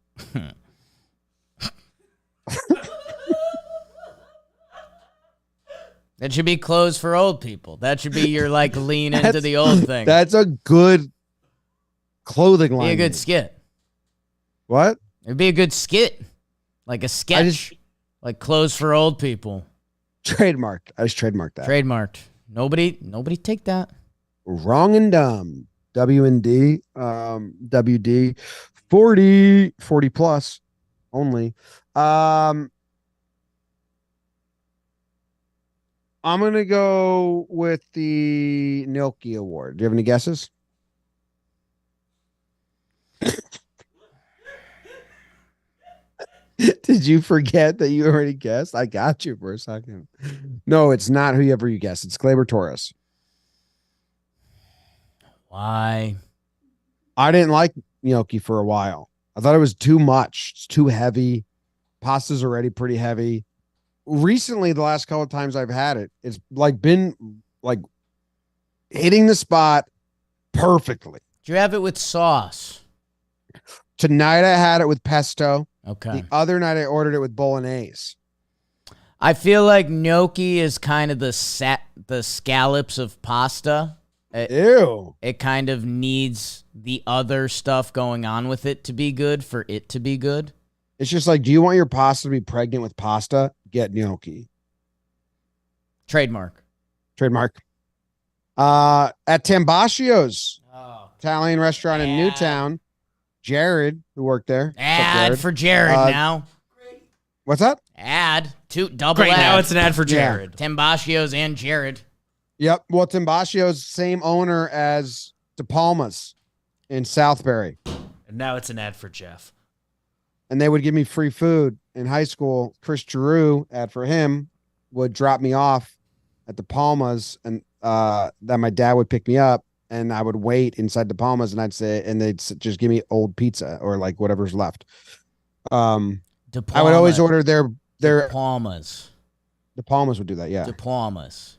That should be clothes for old people. That should be your like lean into the old thing. That's a good clothing line. Be a good skit. What? It'd be a good skit. Like a sketch. Like clothes for old people. Trademarked. I just trademarked that. Trademarked. Nobody take that. Wrong and dumb. W&D. WD. 40 plus only. I'm going to go with the Gnocchi Award. Do you have any guesses? Did you forget that you already guessed? I got you for a second. No, it's not whoever you guessed. It's Gleyber Torres. Why? I didn't like gnocchi for a while. I thought it was too much. It's too heavy. Pasta's already pretty heavy. Recently, the last couple of times I've had it, it's like been like hitting the spot perfectly. Did you have it with sauce? Tonight I had it with pesto. Okay. The other night I ordered it with bolognese. I feel like gnocchi is kind of the scallops of pasta. Ew. It kind of needs the other stuff going on with it to be good for it to be good. It's just like, do you want your pasta to be pregnant with pasta? Get gnocchi. Trademark. At Tambaccio's Oh. Italian restaurant in Newtown, Jared, who worked there. What's up, Ad for Jared now. What's that? Ad. Double Great, ad. now it's an ad for Jared. Tambaccio's and Jared. Yep. Well, Tambaccio's same owner as De Palma's in Southbury. And now it's an ad for Jeff. And they would give me free food in high school. Chris Giroux, ad for him, would drop me off at De Palma's, and then my dad would pick me up, and I would wait inside De Palma's, and they'd just give me old pizza or like whatever's left. I would always order their De Palma's. De Palma's would do that, yeah. De Palma's.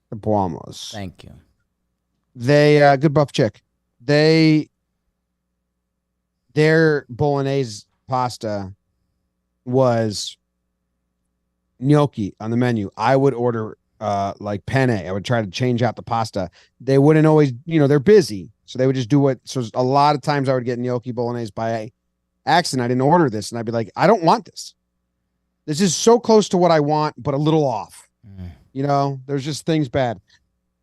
De Palma's. Thank you. They good buff chick. Their bolognese pasta was gnocchi on the menu. I would order like penne. I would try to change out the pasta. They wouldn't always, they're busy, so they would just do what. So a lot of times I would get gnocchi bolognese by accident. I didn't order this, and I'd be like, I don't want this. This is so close to what I want, but a little off. There's just things bad.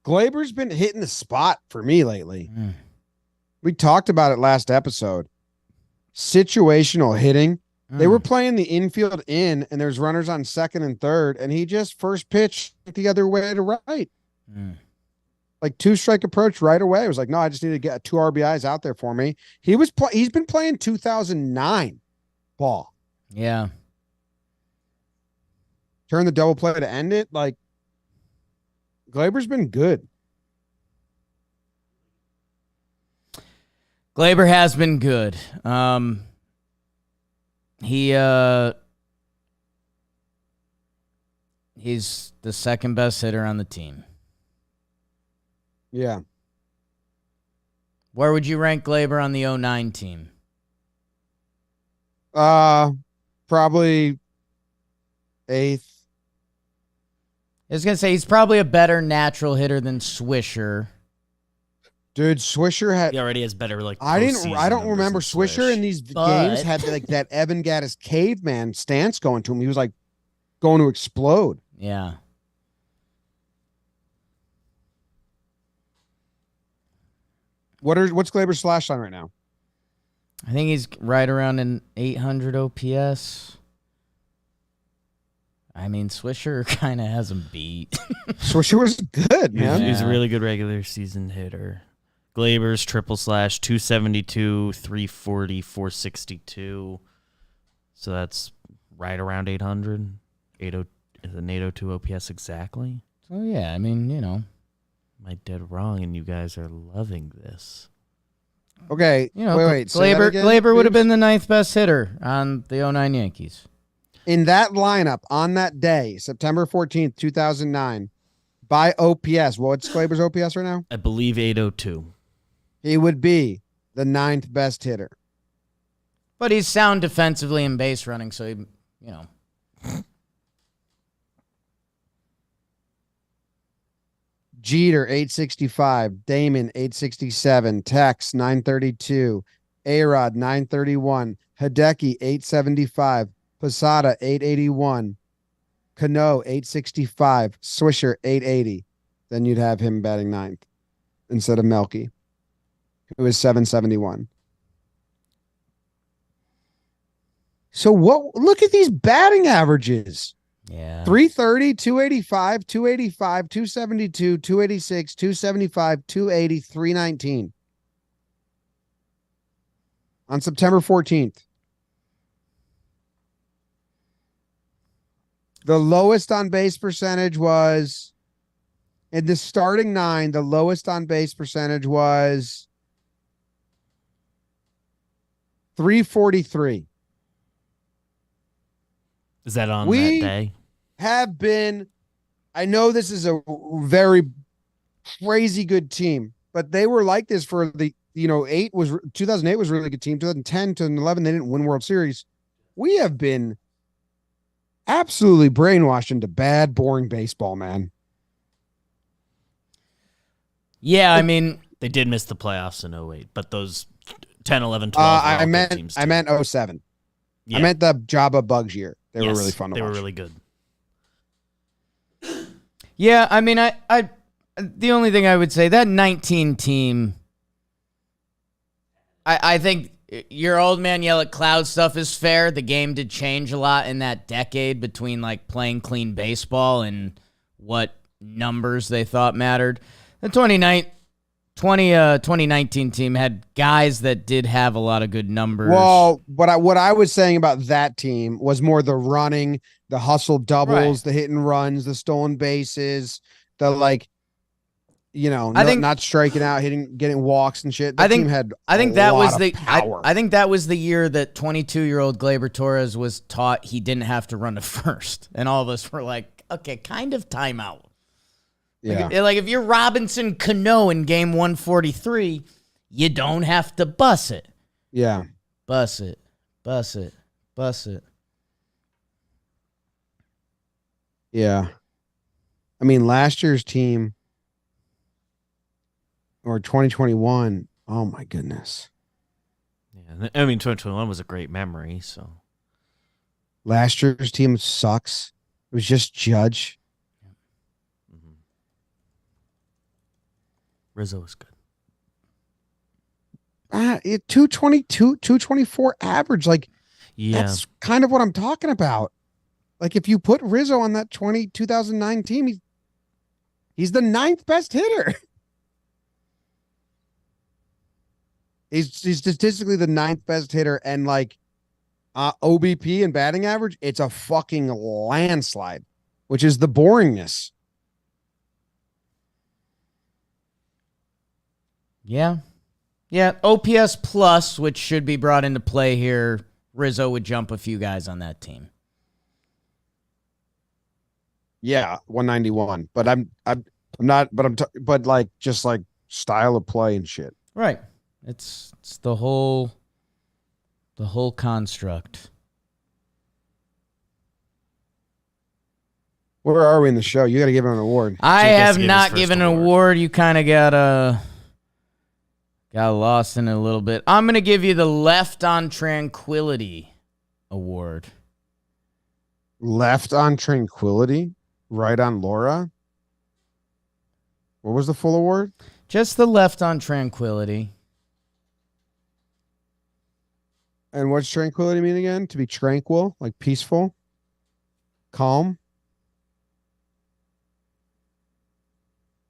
Gleyber's been hitting the spot for me lately. We talked about it last episode. Situational hitting. They were playing the infield and there's runners on second and third, and he just first pitch the other way to right. Like 2-strike approach right away. It was like, no, I just need to get 2 RBIs out there for me. He's been playing 2009 ball. Yeah. Turn the double play to end it. Like, Gleyber's been good. Gleyber has been good. He's the second best hitter on the team. Yeah. Where would you rank Gleyber on the 09 team? Probably 8th. I was going to say he's probably a better natural hitter than Swisher. Dude, Swisher had. He already has better I don't remember Swisher in these games had like that Evan Gattis caveman stance going to him. He was like going to explode. Yeah. What's Gleyber's slash line right now? I think he's right around an 800 OPS. I mean, Swisher kind of has him beat. Swisher was good, man. He's a really good regular season hitter. Gleyber's triple slash 272, 340, 462. So that's right around 800. 80 is an 802 OPS exactly. So yeah, I mean, you know, Am I dead wrong? And you guys are loving this. Okay, you know, wait. Say that again, Gleyber would have please? been the ninth best hitter on the 09 Yankees. In that lineup on that day, September 14th, 2009, by OPS. What's Gleyber's OPS right now? I believe 802. He would be the ninth best hitter. But he's sound defensively and base running, so he, you know. Jeter, 865. Damon, 867. Tex, 932. A-Rod, 931. Hideki, 875. Posada, 881. Cano, 865. Swisher, 880. Then you'd have him batting ninth instead of Melky, who is 771. So look at these batting averages. Yeah. 330, 285, 285, 272, 286, 275, 280, 319. On September 14th. The lowest on base percentage was in the starting nine. The lowest on base percentage was 343. Is that on We that day? have been, I know this is a very crazy good team, but they were like this for 2008 was a really good team. 2010 to 2011, they didn't win World Series. We have been absolutely brainwashed into bad, boring baseball, man. Yeah, I mean, They did miss the playoffs in 08, but those 10, 11, 12 were all good teams too. I meant 07. Yeah. I meant the Jabba Bugs year. They were Yes, really fun to watch. They were really good. yeah, I mean, I the only thing I would say, that 19 team, I think your old man yell at cloud stuff is fair. The game did change a lot in that decade between like playing clean baseball and what numbers they thought mattered. The 2019 team had guys that did have a lot of good numbers. Well, what I was saying about that team was more the running, the hustle doubles, the hit and runs, the stolen bases, the not striking out, getting walks and shit. That team had I think that was power. I think that was the year that 22-year-old Gleyber Torres was taught he didn't have to run to first, and all of us were like, okay, kind of timeout. Yeah. Like if you're Robinson Cano in game 143, you don't have to bus it. Yeah. Bus it. Bus it. Bus it. Yeah. I mean, last year's team or 2021, oh my goodness. Yeah, I mean, 2021 was a great memory. So Last year's team sucks. It was just Judge. Rizzo was good. 222, 224 average. Like, Yeah, that's kind of what I'm talking about. Like, if you put Rizzo on that 2009 team, he's the ninth best hitter. He's statistically the ninth best hitter, and like OBP and batting average, it's a fucking landslide, which is the boringness. Yeah. Yeah, OPS plus, which should be brought into play here, Rizzo would jump a few guys on that team. Yeah, 191. But I'm not. But like just like style of play and shit. Right. It's the whole construct. Where are we in the show? You got to give him an award. I Jake has have to give his not first given an award. award. You kind of got lost in it a little bit. I'm going to give you the Left on Tranquility award. Left on Tranquility, right on Laura. What was the full award? Just the left on Tranquility. And what's Tranquility mean again? To be tranquil, like peaceful, calm.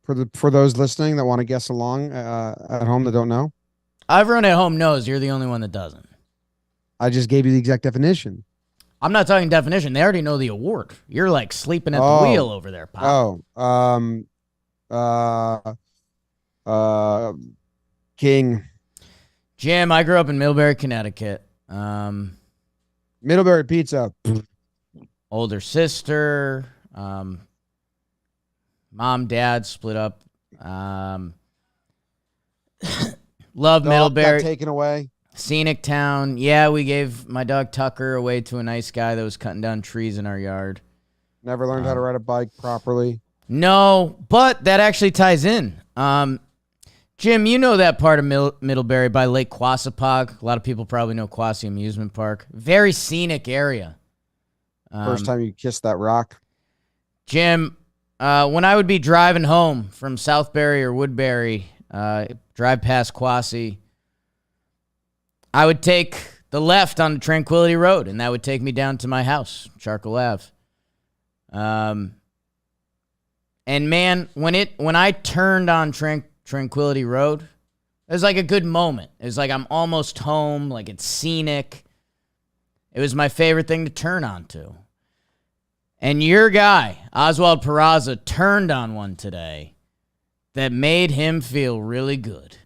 For those listening that want to guess along at home that don't know, Everyone at home knows. You're the only one that doesn't. I just gave you the exact definition. I'm not talking definition. They already know the award. You're like sleeping at the wheel over there, Pop. King. Jim, I grew up in Middlebury, Connecticut. Middlebury pizza. Older sister. Mom, dad split up. Love Dog Middlebury. got taken away. Scenic town. Yeah, we gave my dog Tucker away to a nice guy that was cutting down trees in our yard. Never learned how to ride a bike properly. No, but that actually ties in. Jim, you know that part of Middlebury by Lake Quassapog. A lot of people probably know Quasi Amusement Park. Very scenic area. First time you kissed that rock. Jim, when I would be driving home from Southbury or Woodbury, drive past Quasi, I would take the left on Tranquility Road, and that would take me down to my house, Charcoal Ave. And man, when I turned on Tranquility Road, it was like a good moment. It was like I'm almost home, like it's scenic. It was my favorite thing to turn on to. And your guy, Oswald Peraza, turned on one today that made him feel really good.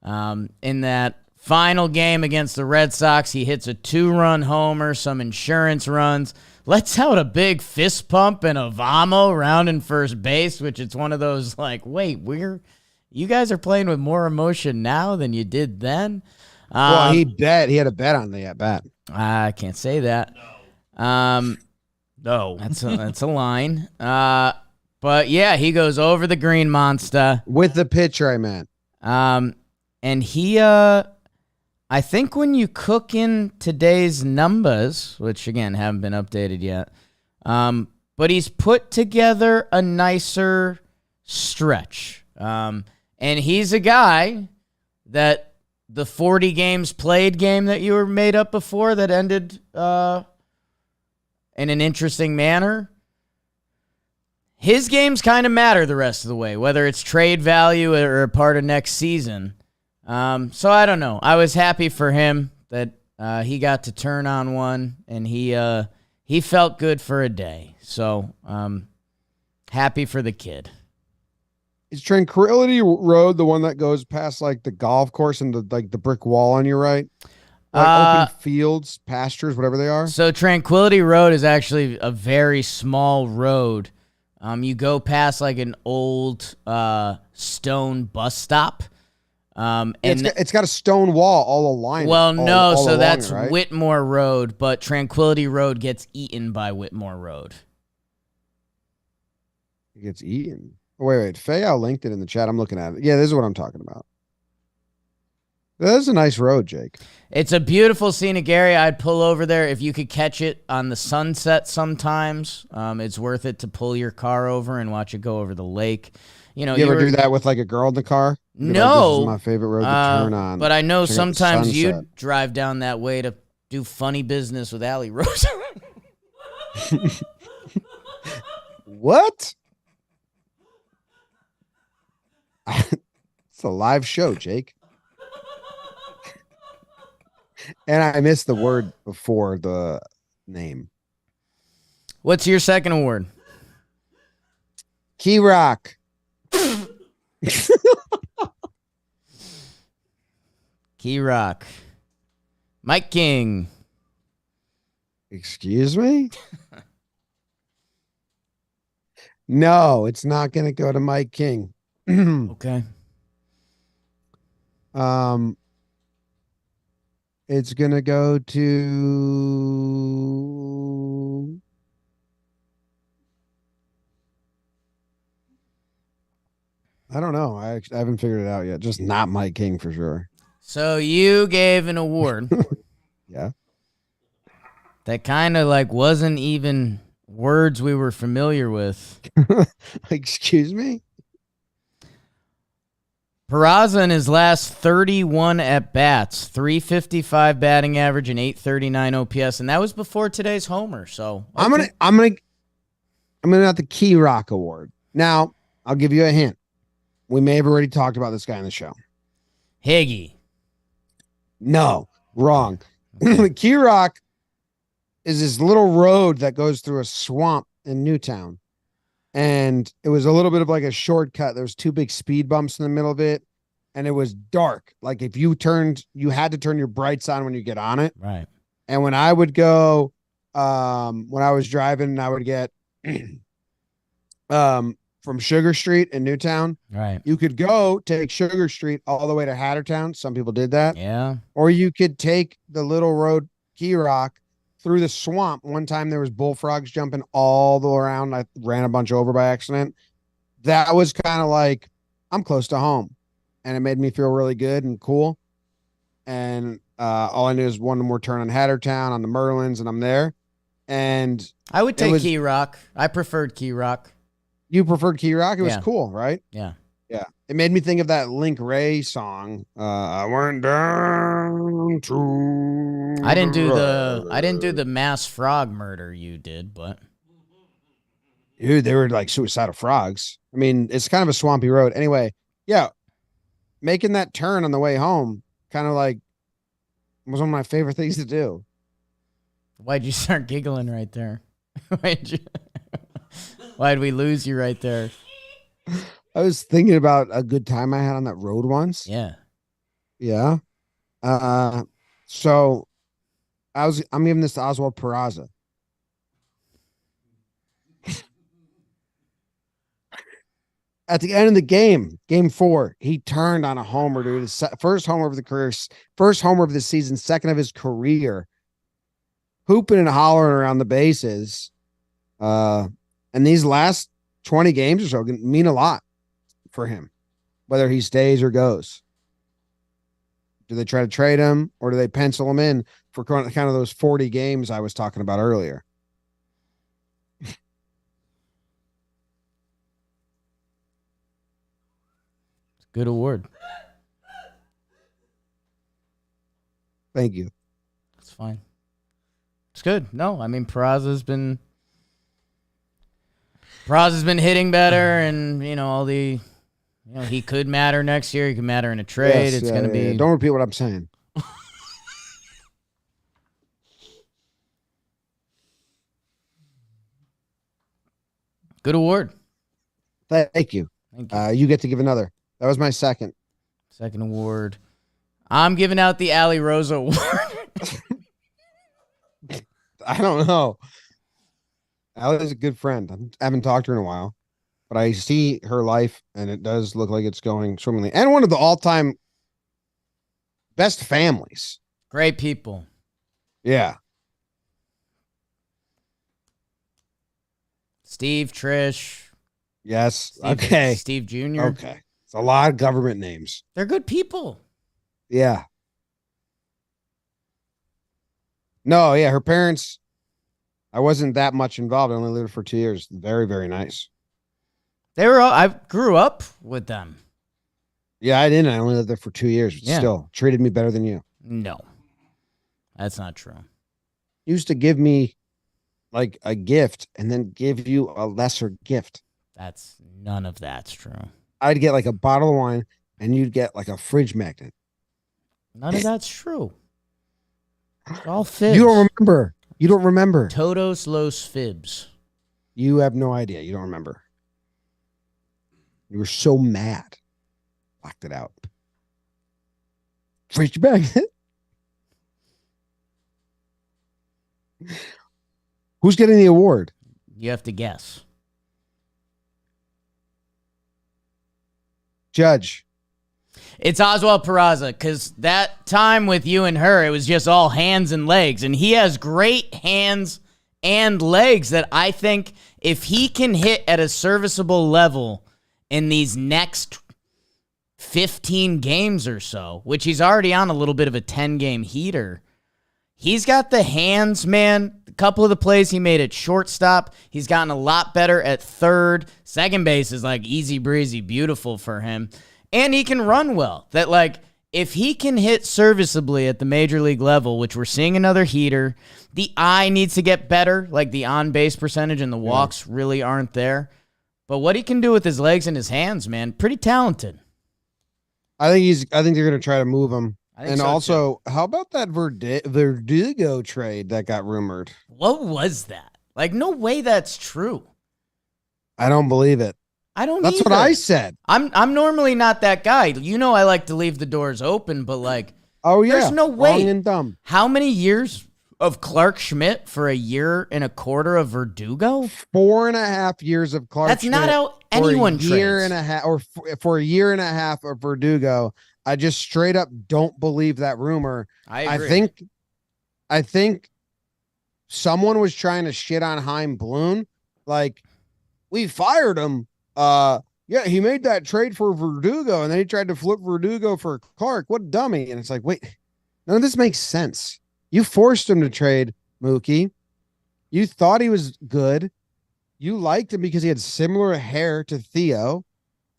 In that final game against the Red Sox, he hits a 2-run homer, some insurance runs, lets out a big fist pump and a vamo rounding first base, which it's one of those like, wait, you guys are playing with more emotion now than you did then. Well, he had a bet on the at bat. I can't say that. No, that's a line. But yeah, he goes over the green monster With the pitcher, I meant. and he I think when you cook in today's numbers, which again haven't been updated yet, but he's put together a nicer stretch. And he's a guy that the 40 games played game that you were made up before that ended in an interesting manner. His games kind of matter the rest of the way, whether it's trade value or a part of next season. So I don't know. I was happy for him that he got to turn on one, and he felt good for a day. So happy for the kid. Is Tranquility Road the one that goes past like the golf course and the brick wall on your right? Like open fields, pastures, whatever they are. So Tranquility Road is actually a very small road. You go past like an old stone bus stop. And it's got a stone wall all along. Well, no, so along that's it, right? Whitmore Road, but Tranquility Road gets eaten by Whitmore Road. It gets eaten. Wait. Fayal linked it in the chat. I'm looking at it. Yeah, this is what I'm talking about. That is a nice road, Jake. It's a beautiful scenic area. I'd pull over there if you could catch it on the sunset sometimes. It's worth it to pull your car over and watch it go over the lake. You know, you ever do that with like a girl in the car? No. This is my favorite road to turn on. But I know Check out the sometimes sunset. you drive down that way to do funny business with Allie Rose. What? It's a live show, Jake. And I missed the word before the name. What's your second award? Key Rock. Key Rock. Mike King. Excuse me? No, it's not going to go to Mike King. Okay. It's going to go to I don't know. I haven't figured it out yet. Just not Mike King for sure. So you gave an award Yeah. that kind of like wasn't even words we were familiar with. Excuse me? Peraza in his last 31 at-bats, 355 batting average and 839 OPS, and that was before today's homer. So okay. I'm gonna have the Key Rock Award. Now, I'll give you a hint. We may have already talked about this guy on the show. Higgy. No, wrong. Key Rock is this little road that goes through a swamp in Newtown. And it was a little bit of like a shortcut. There was 2 big speed bumps in the middle of it. And it was dark. Like if you had to turn your brights on when you get on it. Right. And when I would go, when I was driving, I would get from Sugar Street in Newtown. Right. You could go take Sugar Street all the way to Hattertown. Some people did that. Yeah. Or you could take the little road Key Rock through the swamp. One time there was bullfrogs jumping all the way around. I ran a bunch over by accident. That was kind of like, I'm close to home. And it made me feel really good and cool. And all I knew is one more turn on Hattertown, on the Merlins, and I'm there. And I would take Key Rock. I preferred Key Rock. You preferred Key Rock? It was Yeah. cool, right? Yeah. Yeah. It made me think of that Link Ray song. I went down to I didn't do the mass frog murder you did, but dude, they were like suicidal frogs. I mean, it's kind of a swampy road. Anyway, yeah. Making that turn on the way home kind of like was one of my favorite things to do. why'd you start giggling right there? Why'd we lose you right there? I was thinking about a good time I had on that road once. Yeah. Yeah. So I'm giving this to Oswald Peraza. At the end of the game, game 4, he turned on a homer, dude. His first homer of the career, first homer of the season, second of his career. Hooping and hollering around the bases. And these last 20 games or so mean a lot for him, whether he stays or goes. Do they try to trade him or do they pencil him in for kind of those 40 games I was talking about earlier? Good award. Thank you. That's fine. It's good. No, I mean Peraza's been hitting better, and all the he could matter next year. He could matter in a trade. Yes, it's going to be. Yeah. Don't repeat what I'm saying. Good award. Thank you. Thank you. You get to give another. That was my second. Second award. I'm giving out the Ali Rosa award. I don't know. Allie's a good friend. I haven't talked to her in a while, but I see her life, and it does look like it's going swimmingly. And one of the all-time best families. Great people. Yeah. Steve, Trish. Yes. Okay. Steve Jr. Okay. It's a lot of government names. They're good people. Yeah. No, yeah, her parents, I wasn't that much involved. I only lived for 2 years. Very, very nice. I grew up with them. Yeah, I didn't. I only lived there for 2 years. But Yeah. Still treated me better than you. No, that's not true. Used to give me like a gift and then give you a lesser gift. None of that's true. I'd get like a bottle of wine and you'd get like a fridge magnet. None of that's true. It's all fibs. You don't remember. You don't remember. Todos los fibs. You have no idea. You don't remember. You were so mad. Locked it out. Fridge magnet. Who's getting the award? You have to guess. Judge. It's Oswald Peraza, because that time with you and her, it was just all hands and legs. And he has great hands and legs that I think if he can hit at a serviceable level in these next 15 games or so, which he's already on a little bit of a 10-game heater, he's got the hands, man, couple of the plays he made at shortstop, he's gotten a lot better at third. Second base is like easy breezy, beautiful for him. And he can run well. That like, if he can hit serviceably at the major league level, which we're seeing another heater, the eye needs to get better. Like the on-base percentage and the walks really aren't there. But what he can do with his legs and his hands, man, pretty talented. I think they're going to try to move him. And so, also, how about that Verdugo trade that got rumored? What was that? Like, no way that's true. I don't believe it. I don't That's either. what I said. I'm normally not that guy. You know I like to leave the doors open, but like, oh yeah, there's no way. Wrong and dumb. How many years of Clarke Schmidt for 1.25 years of Verdugo? 4.5 years of Clarke That's Schmidt not how anyone for a year trades. and a half, or for 1.5 years of Verdugo. I just straight up don't believe that rumor. I agree. I think someone was trying to shit on Chaim Bloom. Like, we fired him. Yeah, he made that trade for Verdugo, and then he tried to flip Verdugo for Clarke. What a dummy. And it's like, wait, none of this makes sense. You forced him to trade Mookie. You thought he was good. You liked him because he had similar hair to Theo,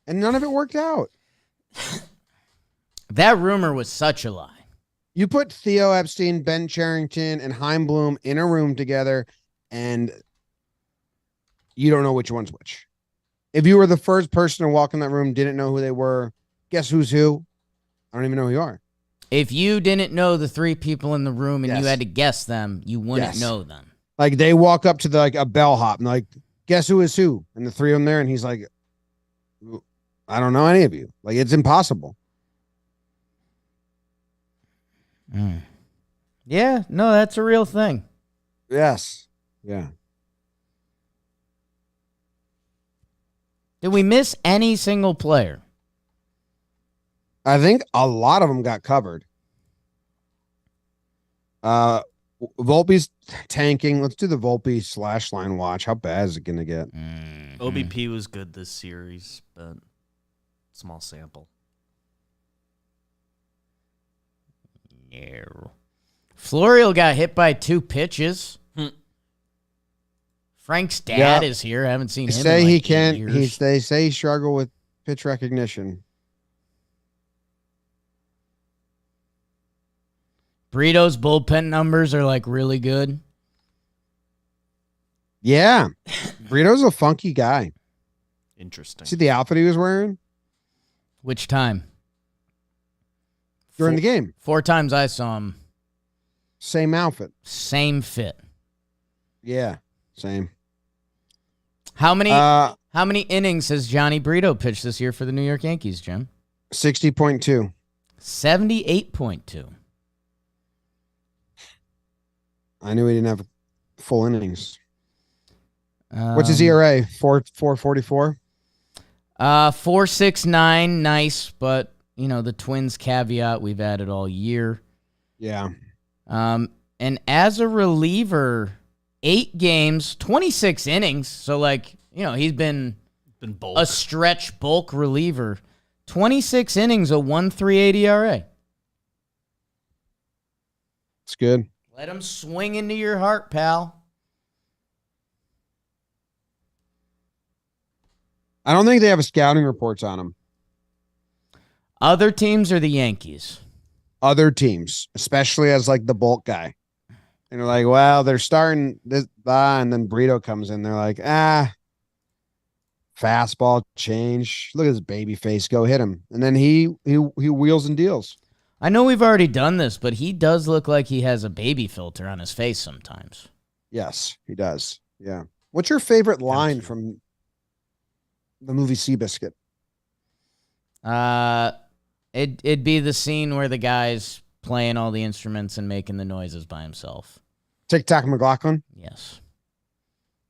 and none of it worked out. That rumor was such a lie. You put Theo Epstein, Ben Cherington, and Chaim Bloom in a room together, and you don't know which one's which. If you were the first person to walk in that room, didn't know who they were, guess who's who? I don't even know who you are. If you didn't know the three people in the room and Yes. you had to guess them, you wouldn't Yes. know them. Like, they walk up to like a bellhop and like, guess who is who? And the three of them there, and he's like, I don't know any of you. Like, it's impossible. Yeah, no, that's a real thing. Yes. Yeah. Did we miss any single player? I think a lot of them got covered. Volpe's tanking. Let's do the Volpe slash line watch. How bad is it going to get? OBP was good this series, but small sample. No. Florial got hit by 2 pitches. Frank's dad is here. I haven't seen him. Say in like he 8 can't. years. They say he struggled with pitch recognition. Brito's bullpen numbers are like really good. Yeah, Brito's a funky guy. Interesting. See the outfit he was wearing Which time? during the game? 4 times I saw him. Same outfit. Same fit. Yeah, same. How many innings has Jhony Brito pitched this year for the New York Yankees, Jim? 60.2. 78.2. I knew he didn't have full innings. What's his ERA? 4.44. 4.69, nice, but you know the Twins caveat we've added all year. Yeah. And as a reliever, 8 games, 26 innings. So like, you know, he's been bulk. a stretch bulk reliever. 26 innings, a 1.38 ERA. It's good. Let him swing into your heart, pal. I don't think they have a scouting reports on him. Other teams or the Yankees? Other teams, especially as like the bulk guy. And they're like, well, they're starting this, and then Brito comes in. They're like, fastball change. Look at his baby face. Go hit him. And then he wheels and deals. I know we've already done this, but he does look like he has a baby filter on his face sometimes. Yes, he does. Yeah. What's your favorite line from the movie Seabiscuit? It'd be the scene where the guy's playing all the instruments and making the noises by himself. TikTok McLaughlin? Yes.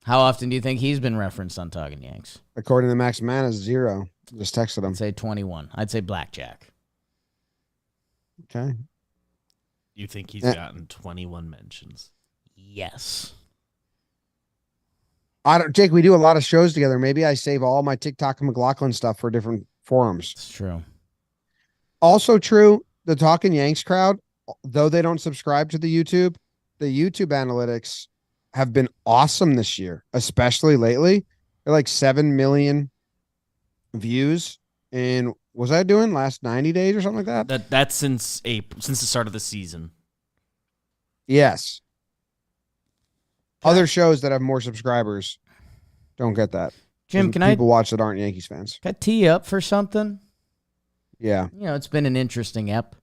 How often do you think he's been referenced on Talkin' Yanks? According to Max Mann, is 0. Just texted him. I'd say 21. I'd say Blackjack. Okay. You think he's gotten 21 mentions? Yes. Jake, we do a lot of shows together. Maybe I save all my TikTok and McLaughlin stuff for different forums. It's true. Also true, the Talkin' Yanks crowd, though they don't subscribe to the YouTube analytics have been awesome this year, especially lately. They're like 7 million views. And was I doing last 90 days or something like that? That's since April, since the start of the season. Yes. Other shows that have more subscribers don't get that. Jim, people watch that aren't Yankees fans? Can I tee you up for something? Yeah. You know, it's been an interesting ep.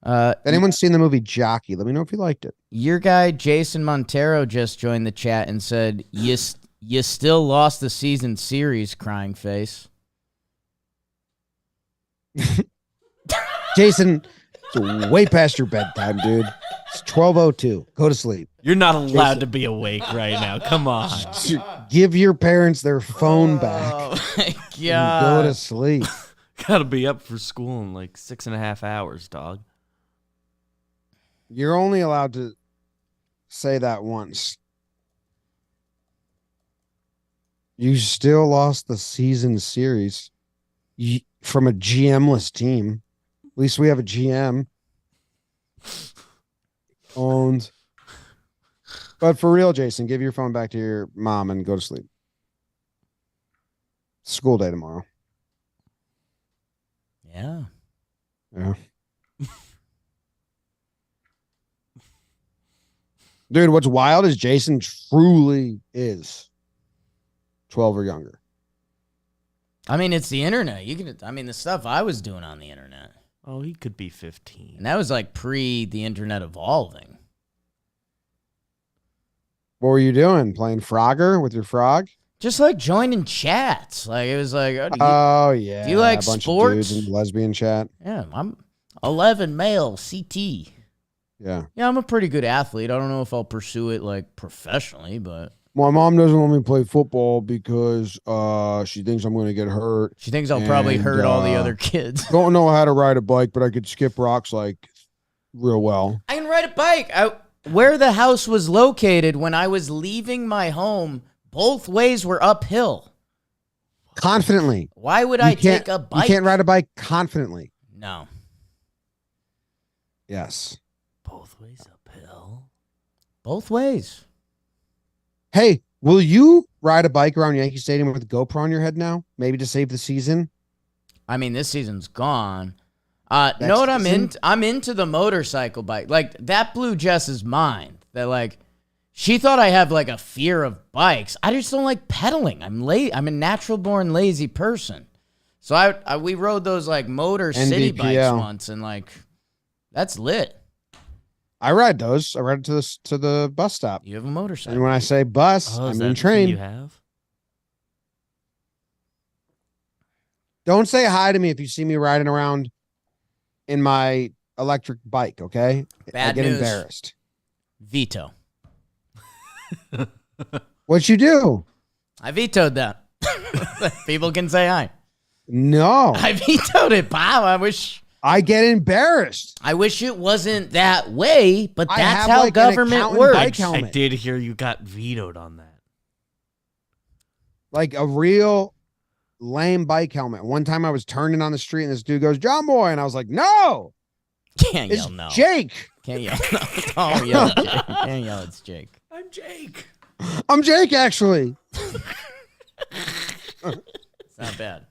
Anyone seen the movie Jockey? Let me know if you liked it. Your guy Jason Montero just joined the chat and said, "You still lost the season series, crying face." Jason, it's way past your bedtime, dude. It's 12:02. Go to sleep. You're not allowed to be awake right now. Come on. Give your parents their phone back. Oh my And god! go to sleep. Gotta be up for school in like 6.5 hours, dog. You're only allowed to say that once. You still lost the season series from a GM-less team. At least we have a GM. Owned. But for real, Jason, give your phone back to your mom and go to sleep. School day tomorrow. Yeah. Yeah. Dude, what's wild is Jason truly is 12 or younger. I mean, it's the internet. The stuff I was doing on the internet. Oh, he could be 15. And that was like pre the internet evolving. What were you doing? Playing Frogger with your frog? Just like joining chats. Like it was like, Oh, yeah. do you like a bunch sports? Of dudes in lesbian chat. Yeah, I'm 11 male CT. Yeah. Yeah, I'm a pretty good athlete. I don't know if I'll pursue it like professionally, but My mom doesn't let me play football because she thinks I'm going to get hurt. she thinks I'll probably And, hurt all the other kids. Don't know how to ride a bike, but I could skip rocks like real well. I can ride a bike. Where the house was located when I was leaving my home, both ways were uphill. Confidently. Why would I take a bike? You can't ride a bike confidently. No. Yes. Both ways uphill. Both ways. Hey, will you ride a bike around Yankee Stadium with a GoPro on your head now? Maybe to save the season? I mean, this season's gone. Know what I'm into? I'm into the motorcycle bike. Like, that blew Jess's mind. That, like, she thought I have, like, a fear of bikes. I just don't like pedaling. I'm a natural-born lazy person. So we rode those, like, motor city bikes once, and, like, that's lit. I ride those. I ride it to the bus stop. You have a motorcycle. And when I say bus, I mean train. You have? Don't say hi to me if you see me riding around in my electric bike, okay? Bad I get news. embarrassed. Veto. What'd you do? I vetoed that. People can say hi. No. I vetoed it, Bob. I get embarrassed. I wish it wasn't that way, but I that's have, how like, an government accountant works. bike I helmet. did hear you got vetoed on that. Like a real lame bike helmet. One time I was turning on the street and this dude goes, "John Boy," and I was like, "No, Can't it's yell no. Jake. Can't yell no. Don't yell at Jake. Can't yell it's Jake. I'm Jake. I'm Jake, actually." It's not bad.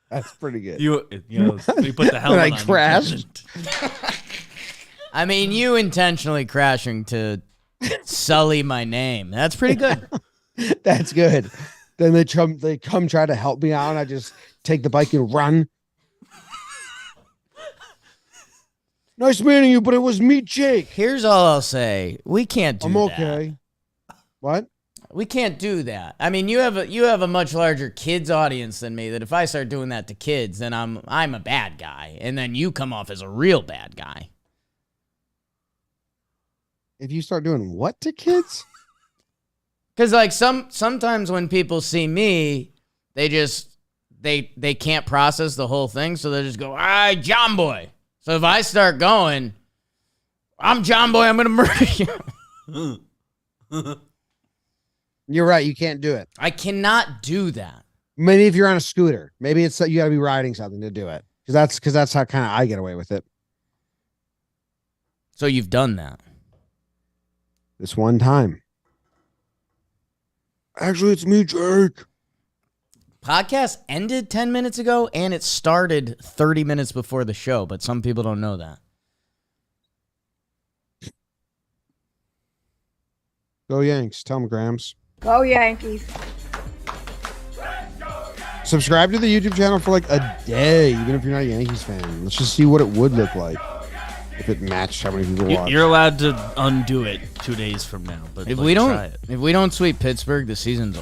That's pretty good. You put the helmet I on. crashed. I mean, you intentionally crashing to sully my name. That's pretty good. That's good. Then they come try to help me out, and I just take the bike and run. Nice meeting you, but it was me, Jake. Here's all I'll say. We can't do I'm that. okay. What? We can't do that. I mean, you have a much larger kids audience than me. That if I start doing that to kids, then I'm a bad guy, and then you come off as a real bad guy. If you start doing what to kids? Because like sometimes when people see me, they can't process the whole thing, so they just go, "All right, John Boy." So if I start going, "I'm John Boy, I'm gonna murder you," You're right. You can't do it. I cannot do that. Maybe if you're on a scooter, maybe it's you got to be riding something to do it. Because that's how kind of I get away with it. So you've done that. This one time. Actually, it's me, Jake. Podcast ended 10 minutes ago, and it started 30 minutes before the show, but some people don't know that. Go Yanks. Tell them, Grams. Go Yankees. Subscribe to the YouTube channel for like a day, even if you're not a Yankees fan. Let's just see what it would look like if it matched how many people watch. You're allowed to undo it 2 days from now, but If like, we try it. don't sweep Pittsburgh, the season's